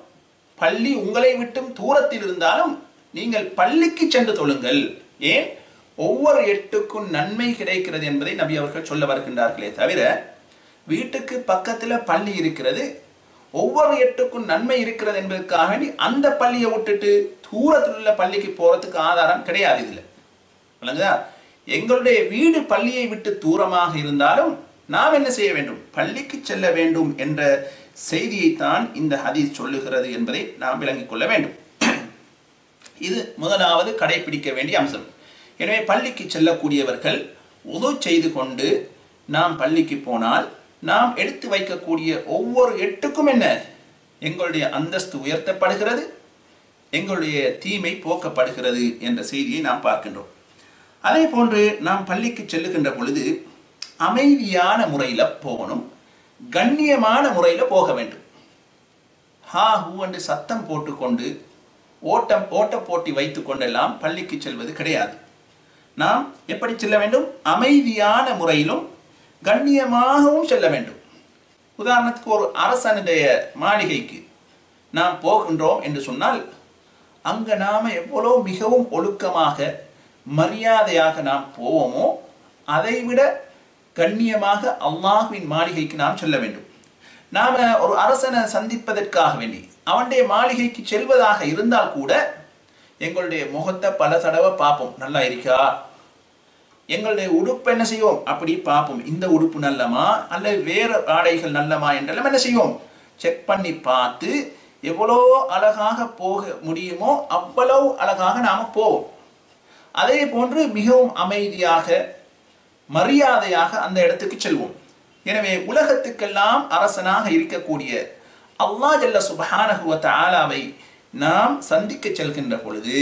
பள்ளி உங்களை விட்டும் தூரத்தில் இருந்தாலும் நீங்கள் பள்ளிக்கு சென்று தொழுங்கள். ஏன்? ஒவ்வொரு எட்டுக்கும் நன்மை கிடைக்கிறது என்பதை நபி அவர்கள் சொல்ல வருகின்றார்களே தவிர வீட்டுக்கு பக்கத்துல பள்ளி இருக்கிறது ஒவ்வொரு எட்டுக்கும் நன்மை இருக்கிறது என்பதற்காக வேண்டி அந்த பள்ளியை விட்டுட்டு தூரத்தில் உள்ள பள்ளிக்கு போறதுக்கு ஆதாரம் கிடையாது. இதுல விளங்குதா? எங்களுடைய வீடு பள்ளியை விட்டு தூரமாக இருந்தாலும் நாம் என்ன செய்ய வேண்டும், பள்ளிக்கு செல்ல வேண்டும் என்ற செய்தியைத்தான் இந்த ஹதீஸ் சொல்லுகிறது என்பதை நாம் விளங்கிக் கொள்ள வேண்டும். இது முதலாவது கடைபிடிக்க வேண்டிய அம்சம். எனவே பள்ளிக்கு செல்லக்கூடியவர்கள் உது செய்து கொண்டு நாம் பள்ளிக்கு போனால் நாம் எடுத்து வைக்கக்கூடிய ஒவ்வொரு எட்டுக்கும் என்ன, எங்களுடைய அந்தஸ்து உயர்த்தப்படுகிறது, எங்களுடைய தீமை போக்கப்படுகிறது என்ற செய்தியை நாம் பார்க்கின்றோம். அதே போன்று நாம் பள்ளிக்கு செல்லுகின்ற பொழுது அமைதியான முறையில் போகணும், கண்ணியமான முறையில் போக வேண்டும். ஹா ஹூ என்று சத்தம் போட்டுக்கொண்டு ஓட்ட போட்டி வைத்துக் கொண்டெல்லாம் பள்ளிக்கு செல்வது கிடையாது. நாம் எப்படி செல்ல வேண்டும், அமைதியான முறையிலும் கண்ணியமாகவும் செல்ல வேண்டும். உதாரணத்துக்கு ஒரு அரசனுடைய மாளிகைக்கு நாம் போகின்றோம் என்று சொன்னால் அங்க நாம எவ்வளவு மிகவும் ஒழுக்கமாக மரியாதையாக நாம் போவோமோ அதைவிட கண்ணியமாக அல்லாஹ்வின் மாளிகைக்கு நாம் செல்ல வேண்டும். நாம ஒரு அரசனை சந்திப்பதற்காக வேண்டி அவனுடைய மாளிகைக்கு செல்வதாக இருந்தால் கூட எங்களுடைய முகத்தை பல தடவை பார்ப்போம், நல்லா இருக்கா, எங்களுடைய உடுப்பு என்ன செய்வோம் அப்படி பார்ப்போம், இந்த உடுப்பு நல்லமா அல்லது வேறு ஆடைகள் நல்லமா என்றெல்லாம் என்ன செய்வோம் செக் பண்ணி பார்த்து எவ்வளோ அழகாக போக முடியுமோ அவ்வளவு அழகாக நாம போவோம். அதே போன்று மிகவும் அமைதியாக மரியாதையாக அந்த இடத்துக்கு செல்வோம். எனவே உலகத்துக்கெல்லாம் அரசனாக இருக்கக்கூடிய அல்லாஹ் ஜல்ல சுப்ஹானஹு வ தஆலாவை நாம் சந்திக்க செல்கின்ற பொழுது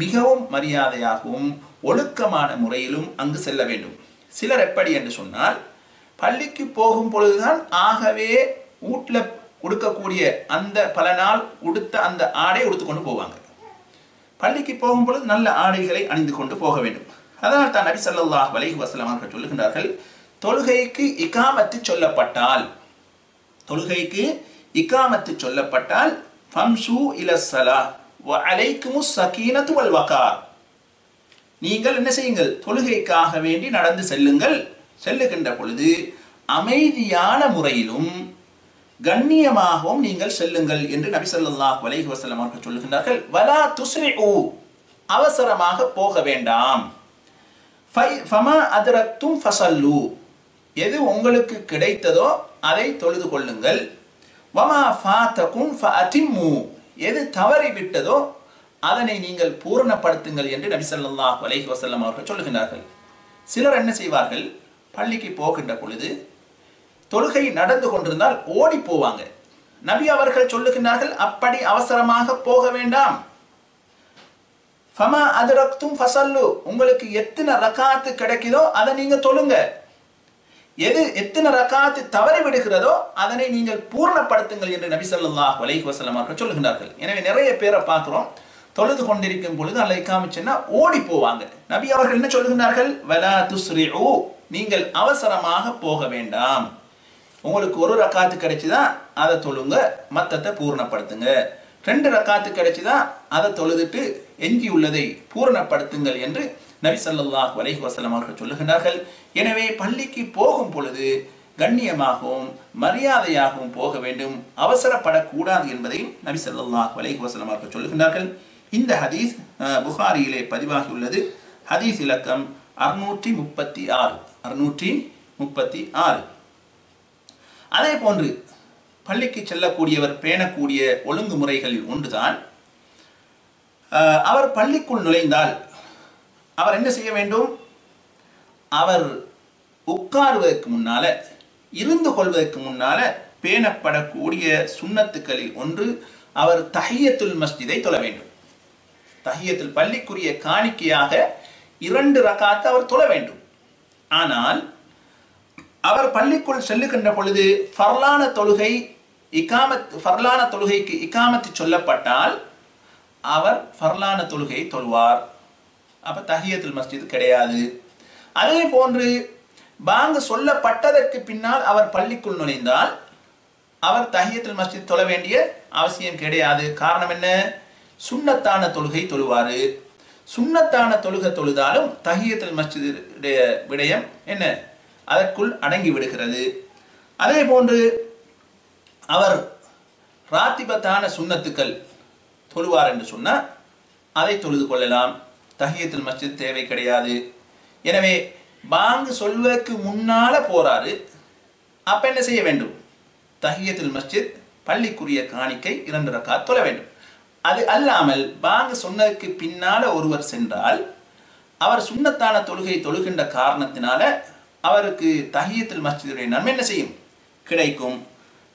மிகவும் மரியாதையாகவும் ஒழுக்கமான முறையிலும் அங்கு செல்ல வேண்டும். சிலர் எப்படி என்று சொன்னால் பள்ளிக்கு போகும் பொழுதுதான் ஆகவே வீட்டில் உடுக்கக்கூடிய அந்த பல நாள் உடுத்த அந்த ஆடை உடுத்துக்கொண்டு போவாங்க. பள்ளிக்கு போகும் பொழுது நல்ல ஆடைகளை அணிந்து கொண்டு போக வேண்டும். அதனால் தான் நபி ஸல்லல்லாஹு அலைஹி வஸல்லம் அவர்கள் சொல்லுகின்றார்கள், தொழுகைக்கு இகாமத்து சொல்லப்பட்டால் ஃபம்ஷு இலஸ்ஸலாஹ் வ அலைக்குமுஸ் ஸகீனத்து வல் வகார், நீங்கள் என்ன செய்யுங்கள், தொழுகைக்காக வேண்டி நடந்து செல்லுங்கள், செல்லுகின்ற பொழுது அமைதியான முறையிலும் கண்ணியமாகவும் நீங்கள் செல்லுங்கள் என்று நபி ஸல்லல்லாஹு அலைஹி வஸல்லம் அவர்கள் சொல்லுகின்றார்கள். வலா துஸ்ரிஉ, அவசரமாக போக வேண்டாம். ஃபமா அத்ரக்தும் ஃபஸல்லு, எது உங்களுக்கு கிடைத்ததோ அதை தொழுது கொள்ளுங்கள். வமா ஃபாதகும் ஃபஅதிம்மு, எது தவறி விட்டதோ அதனை நீங்கள் பூரணப்படுத்துங்கள் என்று நபி ஸல்லல்லாஹு அலைஹி வஸல்லம் அவர்கள் சொல்லுகிறார்கள். சிலர் என்ன செய்வார்கள், பள்ளிக்கு போகின்ற பொழுது தொழுகை நடந்து கொண்டிருந்தால் ஓடி போவாங்க. நபி அவர்கள் சொல்லுகிறார்கள், அப்படி அவசரமாக போக வேண்டாம். ஃபமா அத்ரக்தும் ஃபஸல்லு, உங்களுக்கு எத்தனை ரகாத்து கிடைக்குதோ அதை நீங்க தொழுங்க. எத்தனை ரகாத்து தவறி விடுகிறதோ அதனை நீங்கள் பூர்ணப்படுத்துங்கள் என்று நபி ஸல்லல்லாஹு அலைஹி வஸல்லம் அவர்கள் சொல்லுகிறார்கள். எனவே நிறைய பேரை பார்க்கிறோம், தொழுது கொண்டிருக்கும் பொழுது அல்ல இக்காமச்சுன்னா ஓடி போவாங்க. நபி அவர்கள் என்ன சொல்லுகிறார்கள், வலா துஸ்ரிஉ, நீங்கள் அவசரமாக போக வேண்டாம். உங்களுக்கு ஒரு ரக்காத்து கிடைச்சுதா அதை தொழுங்க, மத்தத்தை பூர்ணப்படுத்துங்க. 2 ரக்காத்து கிடைச்சுதா அதை தொழுதுட்டு எஞ்சி உள்ளதை பூரணப்படுத்துங்கள் என்று நபி ஸல்லல்லாஹு அலைஹி வஸல்லம் அவர்கள் சொல்லுகிறார்கள். எனவே பள்ளிக்கு போகும் பொழுது கண்ணியமாகவும் மரியாதையாகவும் போக வேண்டும், அவசரப்படக்கூடாது என்பதை நபி ஸல்லல்லாஹு அலைஹி வஸல்லம் அவர்கள் சொல்லுகிறார்கள். இந்த ஹதீஸ் புகாரியிலே பதிவாகியுள்ளது. ஹதீஸ் இலக்கம் 636. அதே போன்று பள்ளிக்கு செல்லக்கூடியவர் பேணக்கூடிய ஒழுங்குமுறைகளில் ஒன்றுதான், அவர் பள்ளிக்குள் நுழைந்தால் அவர் என்ன செய்ய வேண்டும்? அவர் உட்காருவதற்கு முன்னால, இருந்து கொள்வதற்கு முன்னால பேணப்படக்கூடிய சுன்னத்துக்களில் ஒன்று, அவர் தஹியத்துல் மஸ்ஜிதை தொழ வேண்டும். தஹியத்துல் பள்ளிக்குரிய காணிக்கையாக 2 ரகாத் அவர் தொழ வேண்டும். ஆனால் அவர் பள்ளிக்குள் செல்லுகின்ற பொழுது ஃபர்லான தொழுகைக்கு இகாமத்து சொல்லப்பட்டால் அவர் ஃபர்லான தொழுகையை தொழுவார். அப்ப தஹியத்துல் மஸ்ஜித் கிடையாது. அதே போன்று பாங்கு சொல்லப்பட்டதற்கு பின்னால் அவர் பள்ளிக்குள் நுழைந்தால் அவர் தஹியத்துல் மஸ்ஜித் தொழ வேண்டிய அவசியம் கிடையாது. காரணம் என்ன? சுன்னத்தான தொழுகை தொழுவாரு. சுன்னத்தான தொழுகை தொழுதாலும் தஹியத்துல் மஸ்ஜிதுடைய விடயம் என்ன? அதற்குள் அடங்கி விடுகிறது. அதே போன்று அவர் ராத்திபத்தான சுன்னத்துக்கள் தொழுவார் என்று சொன்னால் அதை தொழுது கொள்ளலாம். தஹியத்துல் மஸ்ஜித் தேவை கிடையாது. எனவே பாங்கு சொல்வதற்கு முன்னால போறாரு, அப்ப என்ன செய்ய வேண்டும்? தஹியத்துல் மஸ்ஜித் பள்ளிக்குரிய காணிக்கை 2 ரகாத் தொழ வேண்டும். அது அல்லாமல் பாங்கு சொன்னதற்கு பின்னால ஒருவர் சென்றால் அவர் சுன்னத்தான தொழுகை தொழுகின்ற காரணத்தினால அவருக்கு தஹியத்துல் மஸ்ஜிதுடைய நன்மை என்ன செய்யும்? கிடைக்கும்.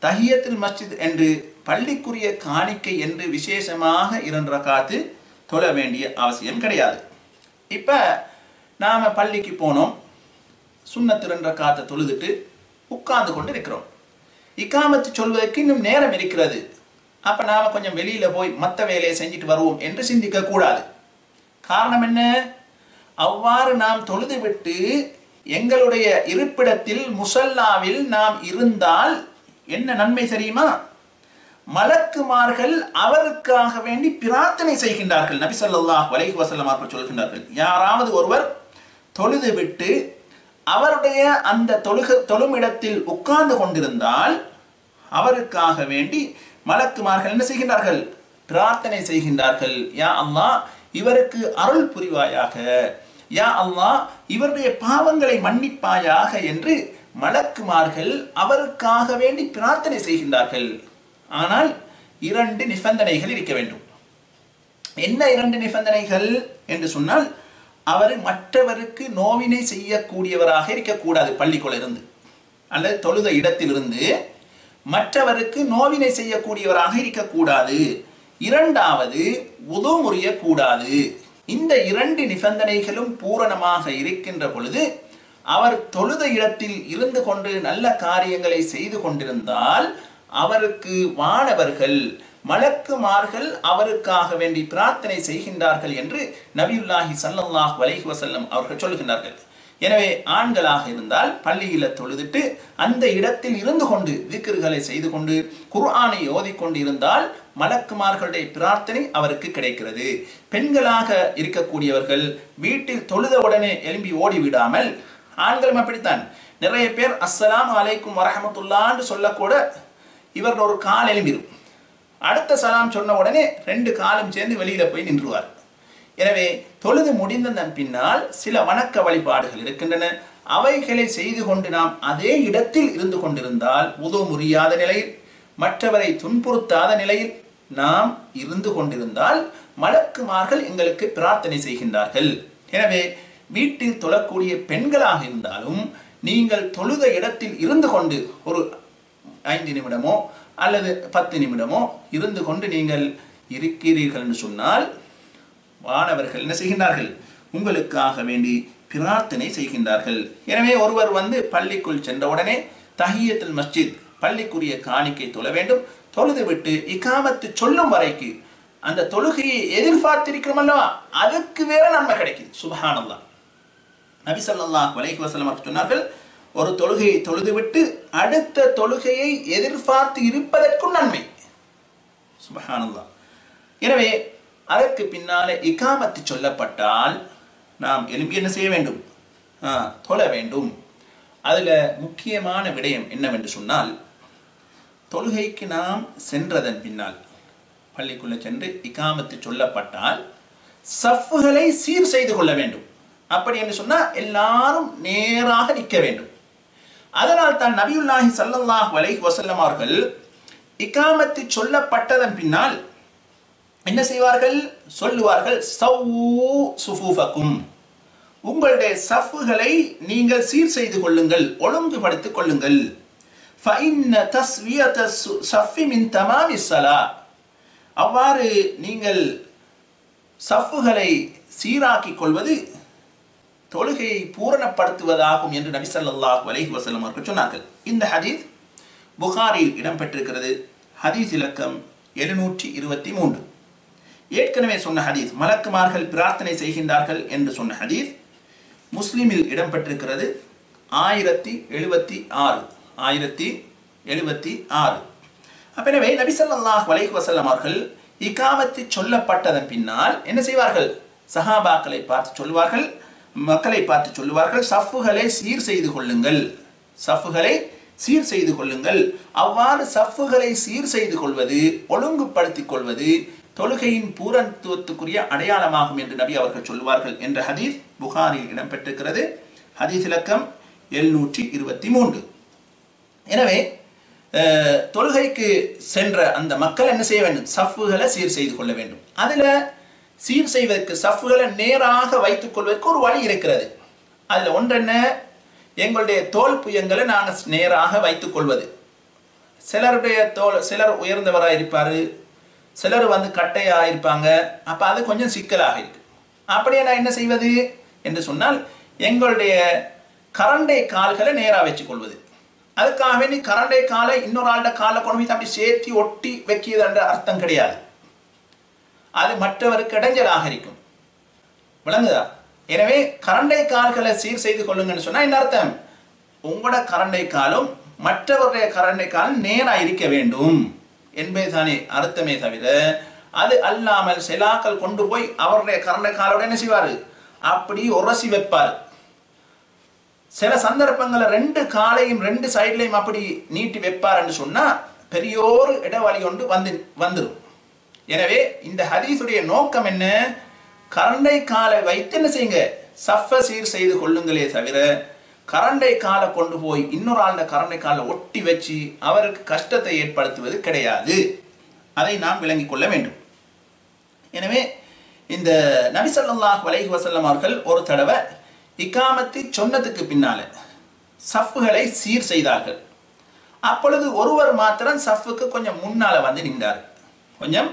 தஹியத்துல் மஸ்ஜித் என்று பள்ளிக்குரிய காணிக்கை என்று விசேஷமாக 2 ரகாத்து தொழ வேண்டிய அவசியம் கிடையாது. இப்ப நாம பள்ளிக்கு போனோம், சுன்னத்து 2 ரகாத்தை தொழுதுட்டு உட்கார்ந்து கொண்டு இருக்கிறோம். இகாமத்து சொல்வதற்கு இன்னும் நேரம் இருக்கிறது. அப்ப நாம கொஞ்சம் வெளியில போய் மற்ற வேலையை செஞ்சுட்டு வருவோம் என்று சிந்திக்க கூடாது. காரணம் என்ன? அவ்வாறு நாம் தொழுது விட்டு எங்களுடைய இருப்பிடத்தில் முசல்லாவில் நாம் இருந்தால் என்ன நன்மை தெரியுமா? மலக்குமார்கள் அவருக்காக வேண்டி பிரார்த்தனை செய்கின்றார்கள். நபி ஸல்லல்லாஹு அலைஹி வஸல்லம் அவர்கள் சொல்கின்றார்கள், யாராவது ஒருவர் தொழுது விட்டு அவருடைய அந்த தொழுமிடத்தில் உட்கார்ந்து கொண்டிருந்தால் அவருக்காக வேண்டி மலக்குமார்கள் என்ன செய்கின்றார்கள்? பிரார்த்தனை செய்கின்றார்கள். யா அல்லாஹ் இவருக்கு அருள் புரிவாயாக, யா அல்லாஹ் இவருடைய பாவங்களை மன்னிப்பாயாக என்று மலக்குமார்கள் அவருக்காக வேண்டி பிரார்த்தனை செய்கின்றார்கள். ஆனால் 2 நிபந்தனைகள் இருக்க வேண்டும். என்ன 2 நிபந்தனைகள் என்று சொன்னால், அவர் மற்றவருக்கு நோவினை செய்யக்கூடியவராக இருக்கக்கூடாது. பள்ளிக்குள்ள இருந்து அல்லது தொழுத இடத்திலிருந்து மற்றவருக்கு நோவினை செய்யக்கூடியவராக இருக்கக்கூடாது. 2வது உது முறியக்கூடாது. இந்த 2 நிபந்தனைகளும் பூரணமாக இருக்கின்ற பொழுது அவர் தொழுத இடத்தில் இருந்து கொண்டு நல்ல காரியங்களை செய்து கொண்டிருந்தால் அவருக்கு வானவர்கள் மலக்குமார்கள் அவருக்காக வேண்டி பிரார்த்தனை செய்கின்றார்கள் என்று நபியுல்லாஹி ஸல்லல்லாஹு அலைஹி வஸல்லம் அவர்கள் சொல்கின்றார்கள். எனவே ஆண்களாக இருந்தால் பள்ளியில தொழுதுட்டு அந்த இடத்தில் இருந்து கொண்டு திக்ர்களை செய்து கொண்டு குர்ஆனை ஓதிக்கொண்டு இருந்தால் மலக்குமார்களுடைய பிரார்த்தனை அவருக்கு கிடைக்கிறது. பெண்களாக இருக்கக்கூடியவர்கள் வீட்டில் தொழுத உடனே எழும்பி ஓடிவிடாமல், ஆண்களும் அப்படித்தான், நிறைய பேர் அஸ்ஸலாமு அலைக்கும் வரஹ்மத்துல்லாஹ்னு சொல்லக்கூட இவர்கள் ஒரு கால் எழும்பிடும். அடுத்த சலாம் சொன்ன உடனே 2 காலும் சேர்ந்து வெளியில போய் நின்றுவார். எனவே தொழுது முடிந்ததன் பின்னால் சில வணக்க வழிபாடுகள் இருக்கின்றன. அவைகளை செய்து கொண்டு நாம் அதே இடத்தில் இருந்து கொண்டிருந்தால், உது முறியாத நிலையில் மற்றவரை துன்புறுத்தாத நிலையில் நாம் இருந்து கொண்டிருந்தால் மலக்குமார்கள் எங்களுக்கு பிரார்த்தனை செய்கின்றார்கள். எனவே வீட்டில் தொழக்கூடிய பெண்களாக இருந்தாலும் நீங்கள் தொழுத இடத்தில் இருந்து கொண்டு ஒரு 5 நிமிடமோ அல்லது 10 நிமிடமோ இருந்து கொண்டு நீங்கள் இருக்கிறீர்கள் என்று சொன்னால் வானவர்கள் என்ன செய்கின்றார்கள்? உங்களுக்காக வேண்டி பிரார்த்தனை செய்கின்றார்கள். எனவே ஒருவர் பள்ளிக்குள் சென்ற உடனே தஹியத்துல் மஸ்ஜித் பள்ளிக்குரிய காணிக்கை தொழ வேண்டும். தொழுது விட்டு இகாமத்து சொல்லும் வரைக்கு அந்த தொழுகையை எதிர்பார்த்திருக்கிறோம் அல்லவா, அதுக்கு வேற நன்மை கிடைக்குது. சுப்ஹானல்லாஹ். நபி ஸல்லல்லாஹு அலைஹி வஸல்லம் அவர்கள் சொன்னார்கள், ஒரு தொழுகையை தொழுது விட்டு அடுத்த தொழுகையை எதிர்பார்த்து இருப்பதற்கும் நன்மை. சுப்ஹானல்லாஹ். எனவே அதற்கு பின்னாலே இகாமத்து சொல்லப்பட்டால் நாம் எழும்பி என்ன செய்ய வேண்டும்? தொழ வேண்டும். அதுல முக்கியமான விடயம் என்னவென்று சொன்னால், தொழுகைக்கு நாம் சென்றதன் பின்னால் பள்ளிக்குள்ள சென்று இகாமத்து சொல்லப்பட்டால் சஃப்களை சீர் செய்து கொள்ள வேண்டும். அப்படி என்று சொன்னா எல்லாரும் நேராக நிற்க வேண்டும். அதனால் தான் நபியுல்லாஹி ஸல்லல்லாஹு அலைஹி வஸல்லம் அவர்கள் இகாமத்து சொல்லப்பட்டதன் பின்னால் என்ன செய்வார்கள்? சொல்லுவார்கள், சவ்வு சுஃபூஃபக்கும், உங்களுடைய சஃப்புகளை நீங்கள் சீர் செய்து கொள்ளுங்கள், ஒழுங்குபடுத்திக் கொள்ளுங்கள். ஃபஇன்ன தஸ்வியத ஸஃபி மின் தமாமி ஸலா, அவ்வாறு நீங்கள் சஃப்புகளை சீராக்கிக் கொள்வது தொழுகையை பூரணப்படுத்துவதாகும் என்று நபி ஸல்லல்லாஹு அலைஹி வஸல்லம் அவர்கள் சொன்னார்கள். இந்த ஹதீஸ் புகாரியில் இடம்பெற்றிருக்கிறது. ஹதீஸ் இலக்கம் 723. ஏற்கனவே சொன்ன ஹதீஸ், மலக்குமார்கள் பிரார்த்தனை செய்கின்றார்கள் என்று சொன்ன ஹதீஸ் முஸ்லிமில் இடம்பெற்றிருக்கிறது. 1076. எனவே நபி ஸல்லல்லாஹு அலைஹி வஸல்லம் அவர்கள் இகாமத்து சொல்லப்பட்டதன் பின்னால் என்ன செய்வார்கள்? சஹாபாக்களை பார்த்து சொல்லுவார்கள், மக்களை பார்த்து சொல்லுவார்கள், சஃப்புகளை சீர் செய்து கொள்ளுங்கள், சஃப்புகளை சீர் செய்து கொள்ளுங்கள். அவ்வாறு சஃப்புகளை சீர் செய்து கொள்வது, ஒழுங்குபடுத்திக் கொள்வது தொழுகையின் பூரணத்துவத்துக்குரிய அடையாளமாகும் என்று நபி அவர்கள் சொல்லுவார்கள் என்ற ஹதீஸ் புகாரில் இடம்பெற்றிருக்கிறது. ஹதீஸ் இலக்கம் 723. எனவே தொழுகைக்கு சென்ற அந்த மக்கள் என்ன செய்ய வேண்டும்? சஃப்புகளை சீர் செய்து கொள்ள வேண்டும். அதுல சீர் செய்வதற்கு, சஃப்புகளை நேராக வைத்துக் கொள்வதற்கு ஒரு வழி இருக்கிறது. அதுல ஒன்றென்ன? எங்களுடைய தோல் புயங்களை நாங்கள் நேராக வைத்துக் கொள்வது. சிலருடைய சிலர் உயர்ந்தவராக இருப்பாரு, சிலர் கட்டையாக இருப்பாங்க. அப்ப அது கொஞ்சம் சிக்கலாக இருக்கு. அப்படியே நான் என்ன செய்வது என்று சொன்னால், எங்களுடைய கரண்டை கால்களை நேராக வச்சுக் கொள்வது. அதுக்காக வேண்டி கரண்டை காலை இன்னொரு ஆள்ட காலை கொண்டு போய் அப்படி சேர்த்தி ஒட்டி வைக்கிறது என்ற அர்த்தம் கிடையாது. அது மற்றவருக்கு இடைஞ்சலாக இருக்கும். விளங்குதா? எனவே கரண்டை கால்களை சீர் செய்து கொள்ளுங்கன்னு சொன்னா என்ன அர்த்தம்? உங்களோட கரண்டை காலும் மற்றவருடைய கரண்டை காலும் நேராக இருக்க வேண்டும் என்பதுதானே அர்த்தமே தவிர, அது அல்லாமல் செலாக்கள் கொண்டு போய் அவருடைய கரண்டை காலோட என்ன செய்வாரு? அப்படி உரசி வைப்பார். சில சந்தர்ப்பங்களை 2 காலையும் 2 சைட்லையும் அப்படி நீட்டி வைப்பார் என்று சொன்னா பெரியோரு இடவழி கொண்டு வந்துடும். எனவே இந்த ஹதீஸுடைய நோக்கம் என்ன? கரண்டை காலை வைத்து என்ன செய்யுங்க? சஃப சீர் செய்து கொள்ளுங்களே தவிர, கரண்டை காலை கொண்டு போய் இன்னொரு ஆளுடைய கரண்டை காலை ஒட்டி வச்சு அவருக்கு கஷ்டத்தை ஏற்படுத்துவது கிடையாது. அதை நாம் விளங்கிக் கொள்ள வேண்டும். எனவே இந்த நபி ஸல்லல்லாஹு அலைஹி வஸல்லம் அவர்கள் ஒரு தடவை இகாமத்தை சொன்னதுக்கு பின்னால சஃப்புகளை சீர் செய்தார்கள். அப்பொழுது ஒருவர் மாத்திரம் சஃப்புக்கு கொஞ்சம் முன்னால நின்றார். கொஞ்சம்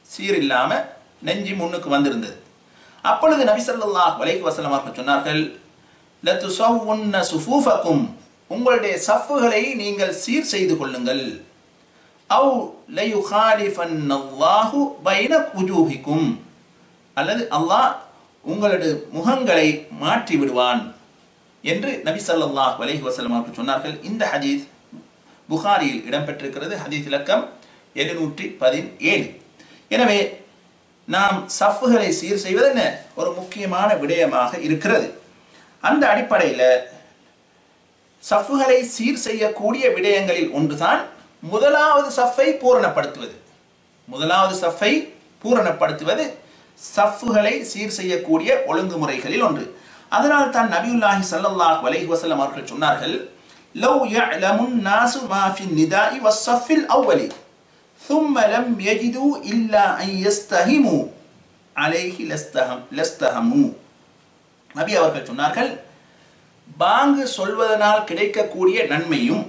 சீர் இல்லாம நெஞ்சி முன்னுக்கு வந்திருந்தது. அப்பொழுது நபி ஸல்லல்லாஹு அலைஹி வஸல்லம் அவர்கள் சொன்னார்கள், லதுஸவ்வுன்ன சுஃபூஃபக்கும், உங்களுடைய சஃப்புகளை நீங்கள் சீர் செய்து கொள்ளுங்கள். அவ் லயுகாலிஃபன்னல்லாஹு பைன உஜூஹிக்கும், அல்லது அல்லாஹ் உங்களுடைய முகங்களை மாற்றி விடுவான் என்று நபி ஸல்லல்லாஹு அலைஹி வஸல்லம் அவர்கள் சொன்னார்கள். இந்த ஹதீஸ் புகாரியில் இடம்பெற்றிருக்கிறது. ஹதீஸ் இலக்கம் 717. எனவே நாம் சஃப்புகளை சீர் செய்வது என்ன ஒரு முக்கியமான விடயமாக இருக்கிறது. அந்த அடிப்படையில் சஃப்புகளை சீர் செய்யக்கூடிய விடயங்களில் ஒன்றுதான் முதலாவது சஃப்பை பூரணப்படுத்துவது. முதலாவது சஃப்பை பூரணப்படுத்துவது சஃப்புகளை சீர் செய்யக்கூடிய ஒழுங்குமுறைகளில் ஒன்று. அதனால் தான் நபியுல்லாஹி ஸல்லல்லாஹு அலைஹி வஸல்லம் அவர்கள் சொன்னார்கள், லவ் யஅலமுன் நாஸு மா ஃபின் நிதாஇ வஸ்ஸஃபில் அவ்வலி ثم لم يجدوا إلا أن يستهموا عليه لستهموا. நபி அவர்கள் சொன்னார்கள், பாங்கு சொல்வதனால் கிடைக்கக்கூடிய நன்மையும்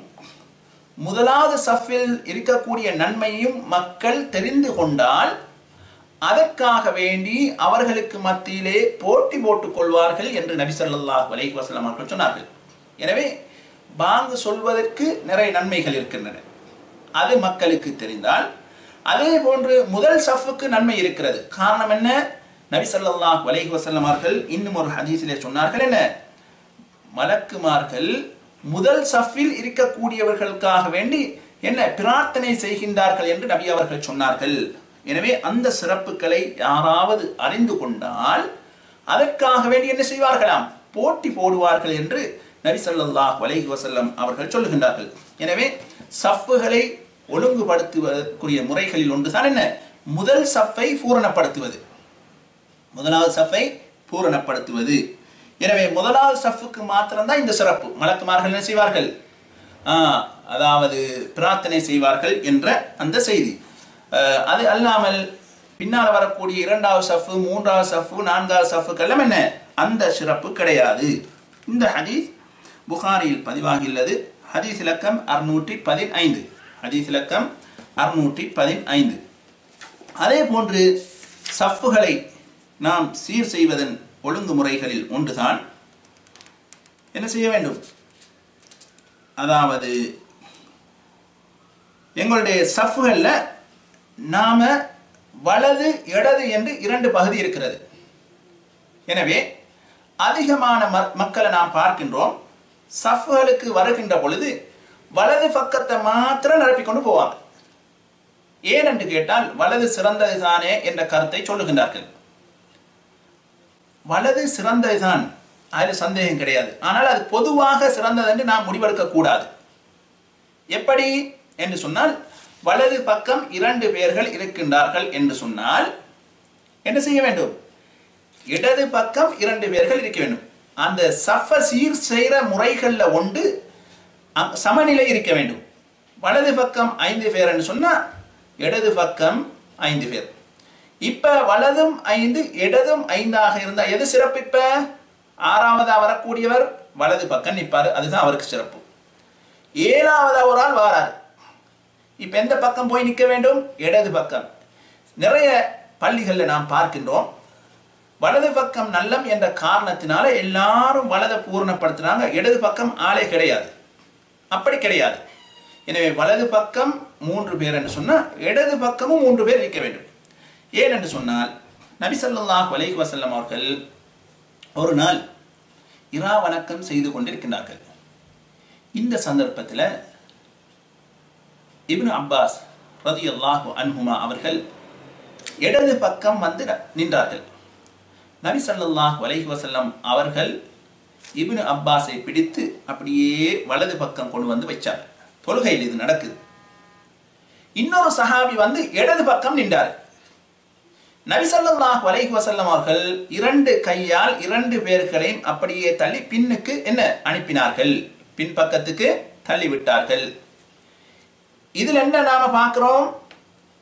முதலாவது சஃபில் இருக்கக்கூடிய நன்மையும் மக்கள் தெரிந்து கொண்டால் அதற்காக வேண்டி அவர்களுக்கு மத்தியிலே போட்டி போட்டுக் கொள்வார்கள் என்று நபி ஸல்லல்லாஹு அலைஹி வஸல்லம் அவர்கள் சொன்னார்கள். எனவே பாங்கு சொல்வதற்கு நிறைய நன்மைகள் இருக்கின்றன. அது மக்களுக்கு தெரிந்தால், அதே போன்று முதல் சஃப்புக்கு நன்மை இருக்கிறது. காரணம் என்ன? நபி ஸல்லல்லாஹு அலைஹி வஸல்லம் அவர்கள் இன்னும் ஒரு ஹதீஸிலே சொன்னார்கள், என்ன? மலக்குமார்கள் முதல் சஃபில் இருக்கக்கூடியவர்களுக்காக வேண்டி என்ன பிரார்த்தனை செய்கின்றார்கள் என்று நபி அவர்கள் சொன்னார்கள். எனவே அந்த சிறப்புகளை யாராவது அறிந்து கொண்டால் அதற்காக வேண்டி என்ன செய்வார்களாம்? போட்டி போடுவார்கள் என்று நபி ஸல்லல்லாஹு அலைஹி வஸல்லம் அவர்கள் சொல்லுகின்றார்கள். எனவே சஃப்புகளை ஒழுங்குபடுத்துவதற்குரிய முறைகளில் ஒன்றுதான் என்ன? முதல் சஃப்பை பூரணப்படுத்துவது. முதலாவது சஃப்பை பூரணப்படுத்துவது. எனவே முதலாவது சஃப்புக்கு மாத்திரம்தான் இந்த சிறப்பு. மலக்குமார்கள் என்ன செய்வார்கள்? அதாவது பிரார்த்தனை செய்வார்கள் என்ற அந்த செய்தி. அது அல்லாமல் பின்னால் வரக்கூடிய 2வது சஃப், 3வது சஃப், 4வது சஃப்புக்கெல்லாம் என்ன அந்த சிறப்பு கிடையாது. இந்த ஹதீஸ் புகாரியில் பதிவாகியுள்ளது. ஹதீஸ் இலக்கம் 615. ஹதீஸ் இலக்கம் 615. அதே போன்று சஃப்புகளை நாம் சீர் செய்வதன் ஒழுங்குமுறைகளில் ஒன்றுதான் என்ன செய்ய வேண்டும், அதாவது எங்களுடைய சஃப்புகளில் நாம வலது இடது என்று 2 பகுதி இருக்கிறது. எனவே அதிகமான மக்களை நாம் பார்க்கின்றோம், சஃப்புகளுக்கு வருகின்ற பொழுது வலது பக்கத்தை மாத்திரம் நிரப்பிக்கொண்டு போவாங்க. ஏனென்று கேட்டால் வலது சிறந்தது தானே என்ற கருத்தை சொல்லுகின்றார்கள். வலது சிறந்ததுதான், அதில் சந்தேகம் கிடையாது. ஆனால் அது பொதுவாக சிறந்தது என்று நாம் முடிவெடுக்க கூடாது. எப்படி என்று சொன்னால், வலது பக்கம் 2 பேர்கள் இருக்கின்றார்கள் என்று சொன்னால் என்ன செய்ய வேண்டும், இடது பக்கம் 2 பேர்கள் இருக்க வேண்டும். அந்த சஃப சீர் செய்கிற முறைகளில் ஒன்று சமநிலை இருக்க வேண்டும். வலது பக்கம் 5 பேர் என்று சொன்னால் இடது பக்கம் 5 பேர். இப்ப வலதும் 5 இடதும் 5ஆக இருந்தால் எது சிறப்பு? இப்ப 6ஆவதா வரக்கூடியவர் வலது பக்கம் நிற்பாரு, அதுதான் அவருக்கு சிறப்பு. 7ஆவதா ஒரு ஆள் வாராரு, இப்ப எந்த பக்கம் போய் நிற்க வேண்டும்? இடது பக்கம். நிறைய பள்ளிகளில் நாம் பார்க்கின்றோம், வலது பக்கம் நல்லம் என்ற காரணத்தினால எல்லாரும் வலதை பூர்ணப்படுத்துறாங்க, இடது பக்கம் ஆளே கிடையாது. அப்படி கிடையாது. எனவே வலது பக்கம் 3 பேர் என்று சொன்னால் இடது பக்கமும் 3 பேர் இருக்க வேண்டும். ஏனென்று சொன்னால் நபி ஸல்லல்லாஹு அலைஹி வஸல்லம் அவர்கள் ஒரு நாள் இரா வணக்கம் செய்து கொண்டிருக்கிறார்கள். இந்த சந்தர்ப்பத்தில் இப்னு அப்பாஸ் ரலியல்லாஹு அன்ஹுமா அவர்கள் இடது பக்கம் வந்து நின்றார்கள். நபி ஸல்லல்லாஹு அலைஹி வஸல்லம் அவர்கள் இப்னு அப்பாஸை பிடித்து அப்படியே வலது பக்கம் கொண்டு வந்து வச்சார். தொழுகையில் இது நடக்குது. இன்னொரு சஹாபி வந்து இடது பக்கம் நின்றார். நபி ஸல்லல்லாஹு அலைஹி வஸல்லம் அவர்கள் 2 கையால் 2 பேர்களையும் அப்படியே தள்ளி பின்னுக்கு என்ன அனுப்பினார்கள், பின்பக்கத்துக்கு தள்ளி விட்டார்கள். இதில் என்ன நாம பார்க்கிறோம்,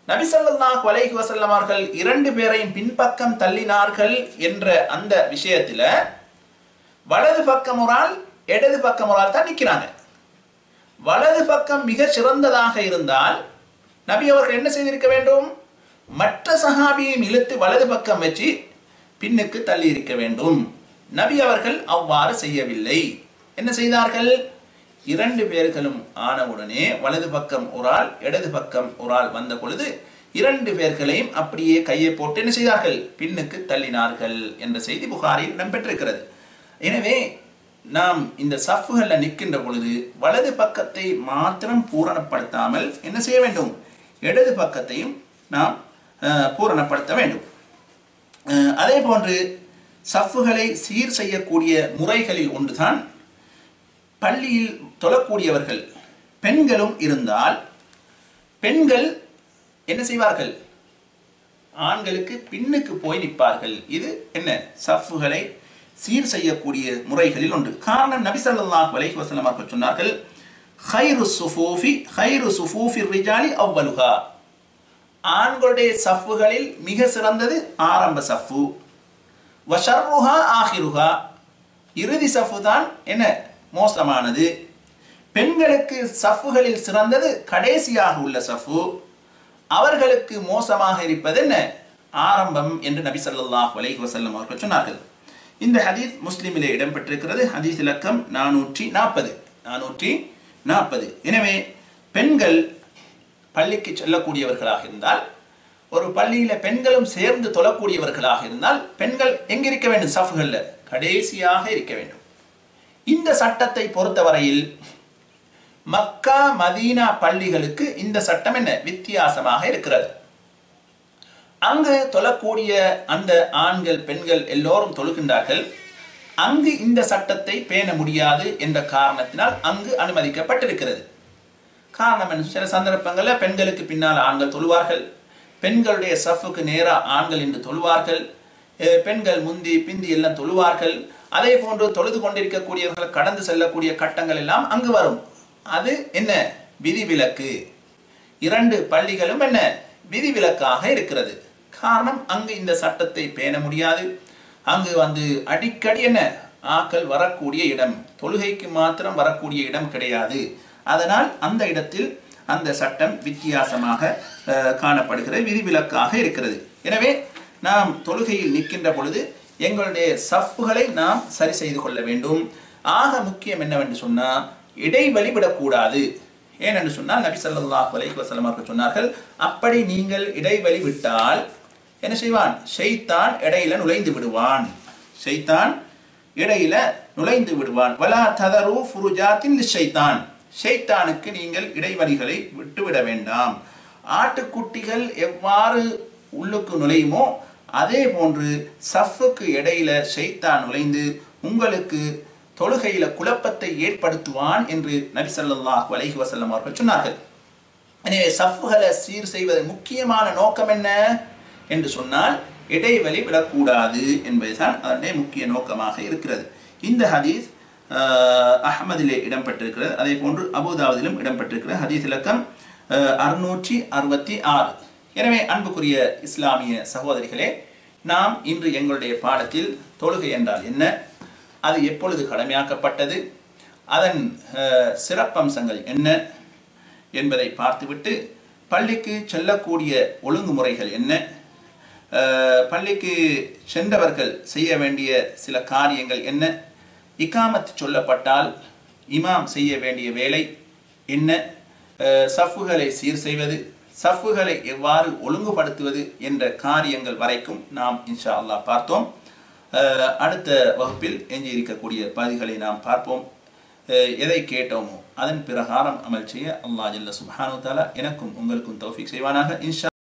நபி ஸல்லல்லாஹு அலைஹி வஸல்லம் அவர்கள் 2 பேரையும் பின்பக்கம் தள்ளினார்கள் என்ற அந்த விஷயத்தில் வலது பக்கம் ஒரு ஆள் இடது பக்கம் ஒரு ஆள் தான் நிற்கிறாங்க. வலது பக்கம் மிக சிறந்ததாக இருந்தால் நபி அவர்கள் என்ன செய்திருக்க வேண்டும், மற்ற சஹாபியையும் இழுத்து வலது பக்கம் வச்சு பின்னுக்கு தள்ளி இருக்க வேண்டும். நபி அவர்கள் அவ்வாறு செய்யவில்லை. என்ன செய்தார்கள், 2 பேர்களும் ஆனவுடனே வலது பக்கம் ஒரு ஆள் இடது பக்கம் ஒரு ஆள் வந்த பொழுது 2 பேர்களையும் அப்படியே கையை போட்டு என்ன செய்தார்கள், பின்னுக்கு தள்ளினார்கள் என்ற செய்தி புகாரில் இடம்பெற்றிருக்கிறது. எனவே நாம் இந்த சஃப்புகளில் நிற்கின்ற பொழுது வலது பக்கத்தை மாத்திரம் பூரணப்படுத்தாமல் என்ன செய்ய வேண்டும், இடது பக்கத்தையும் நாம் பூரணப்படுத்த வேண்டும். அதே போன்று சஃப்புகளை சீர் செய்யக்கூடிய முறைகளில் ஒன்றுதான், பள்ளியில் தொழக்கூடியவர்கள் பெண்களும் இருந்தால் பெண்கள் என்ன செய்வார்கள், ஆண்களுக்கு பின்னுக்கு போய் நிற்பார்கள். இது என்ன, சஃப்புகளை சீர் செய்யக்கூடிய முறைகளில் ஒன்று. காரணம், நபி ஸல்லல்லாஹு அலைஹி வஸல்லம் அவர்கள் சொன்னார்கள், கைரு சுஃபூஃபி ரிஜாலி அவ்வலுஹா, ஆண்களுடைய சஃப்புகளில் மிக சிறந்தது ஆரம்ப சஃப்பு, வஷர்ருஹா ஆஹிருஹா, இறுதி சஃப்பு தான் என்ன மோசமானது. பெண்களுக்கு சஃப்புகளில் சிறந்தது கடைசியாக உள்ள சஃப்பு, அவர்களுக்கு மோசமாக இருப்பது என்ன, ஆரம்பம் என்று நபி ஸல்லல்லாஹு அலைஹி வஸல்லம் அவர்கள் சொன்னார்கள். இந்த ஹதீஸ் முஸ்லிமிலே இடம்பெற்றிருக்கிறது. ஹதீஸ் இலக்கம் 440. எனவே பெண்கள் பள்ளிக்கு செல்லக்கூடியவர்களாக இருந்தால், ஒரு பள்ளியில பெண்களும் சேர்ந்து தொழக்கூடியவர்களாக இருந்தால் பெண்கள் எங்க இருக்க வேண்டும், சஃப்களில் கடைசியாக இருக்க வேண்டும். இந்த சட்டத்தை பொறுத்தவரையில் மக்கா மதீனா பள்ளிகளுக்கு இந்த சட்டம் என்ன வித்தியாசமாக இருக்கிறது. அங்கு தொழக்கூடிய அந்த ஆண்கள் பெண்கள் எல்லோரும் தொழுகின்றார்கள். அங்கு இந்த சட்டத்தை பேண முடியாது என்ற காரணத்தினால் அங்கு அனுமதிக்கப்பட்டிருக்கிறது. காரணம் என்ன, சில சந்தர்ப்பங்களில் பெண்களுக்கு பின்னால் ஆண்கள் தொழுவார்கள், பெண்களுடைய சஃப்புக்கு நேராக ஆண்கள் என்று தொழுவார்கள், பெண்கள் முந்தி பிந்தி எல்லாம் தொழுவார்கள். அதே போன்று தொழுது கொண்டிருக்கக்கூடியவர்கள் கடந்து செல்லக்கூடிய கட்டங்கள் எல்லாம் அங்கு வரும். அது என்ன விதிவிலக்கு. 2 பள்ளிகளும் என்ன விதிவிலக்காக இருக்கிறது. காரணம், அங்கு இந்த சட்டத்தை பேண முடியாது. அங்கு அடிக்கடி என்ன ஆக்கள் வரக்கூடிய இடம், தொழுகைக்கு மாத்திரம் வரக்கூடிய இடம் கிடையாது. அதனால் அந்த இடத்தில் அந்த சட்டம் வித்தியாசமாக காணப்படுகிறது, விதிவிலக்காக இருக்கிறது. எனவே நாம் தொழுகையில் நிற்கின்ற பொழுது எங்களுடைய சஃப்புகளை நாம் சரி செய்து கொள்ள வேண்டும். ஆக முக்கியம் என்னவென்று சொன்னால் இடைவெளி விடக்கூடாது. ஏனென்று சொன்னால் நபி ஸல்லல்லாஹு அலைஹி வஸல்லம் அவர்கள் சொன்னார்கள், அப்படி நீங்கள் இடைவெளி விட்டால் என்ன செய்வான்? ஷைத்தான் இடையில நுழைந்து விடுவான். ஷைத்தான் இடையில நுழைந்து விடுவான். வலா ததரு ஃபுருஜாத்தின் லிஷைத்தான், ஷைத்தானுக்கு நீங்கள் இடைவெளிகளை விட்டுவிட வேண்டாம். ஆட்டுக்குட்டிகள் எவ்வாறு உள்ளுக்கு நுழையுமோ அதே போன்று சஃப்புக்கு இடையில ஷைத்தான் நுழைந்து உங்களுக்கு தொழுகையில குழப்பத்தை ஏற்படுத்துவான் என்று நபி ஸல்லல்லாஹு அலைஹி வஸல்லம் அவர்கள் சொன்னார்கள். எனவே சஃப்புகளை சீர் செய்வதன் முக்கியமான நோக்கம் என்ன என்று சொன்னால் இடைவெளி விடக்கூடாது என்பதுதான் அதனுடைய முக்கிய நோக்கமாக இருக்கிறது. இந்த ஹதீஸ் அஹ்மதிலே இடம்பெற்றிருக்கிறது. அதே போன்று அபூதாவுதிலும் இடம்பெற்றிருக்கிறது. ஹதீஸ் இலக்கம் 666. எனவே அன்புக்குரிய இஸ்லாமிய சகோதரிகளே, நாம் இன்று எங்களுடைய பாடத்தில் தொழுகை என்றால் என்ன, அது எப்பொழுது கடமையாக்கப்பட்டது, அதன் சிறப்பம்சங்கள் என்ன என்பதை பார்த்துவிட்டு பள்ளிக்கு செல்லக்கூடிய ஒழுங்குமுறைகள் என்ன, பள்ளிக்கு சென்றவர்கள் செய்ய வேண்டிய சில காரியங்கள் என்ன, இகாமத் சொல்லப்பட்டால் இமாம் செய்ய வேண்டிய வேலை என்ன, சஃப்புகளை சீர் செய்வது, சஃப்புகளை எவ்வாறு ஒழுங்குபடுத்துவது என்ற காரியங்கள் வரைக்கும் நாம் இன்ஷா அல்லாஹ் பார்த்தோம். அடுத்த வகுப்பில் எஞ்சி இருக்கக்கூடிய பகுதிகளை நாம் பார்ப்போம். எதை கேட்டோமோ அதன் பிரகாரம் அமல் செய்ய அல்லாஹ் ஜல்ல சுப்ஹானஹு வ தஆலா எனக்கும் உங்களுக்கும் தௌஃபீக் செய்வானாக. இன்ஷா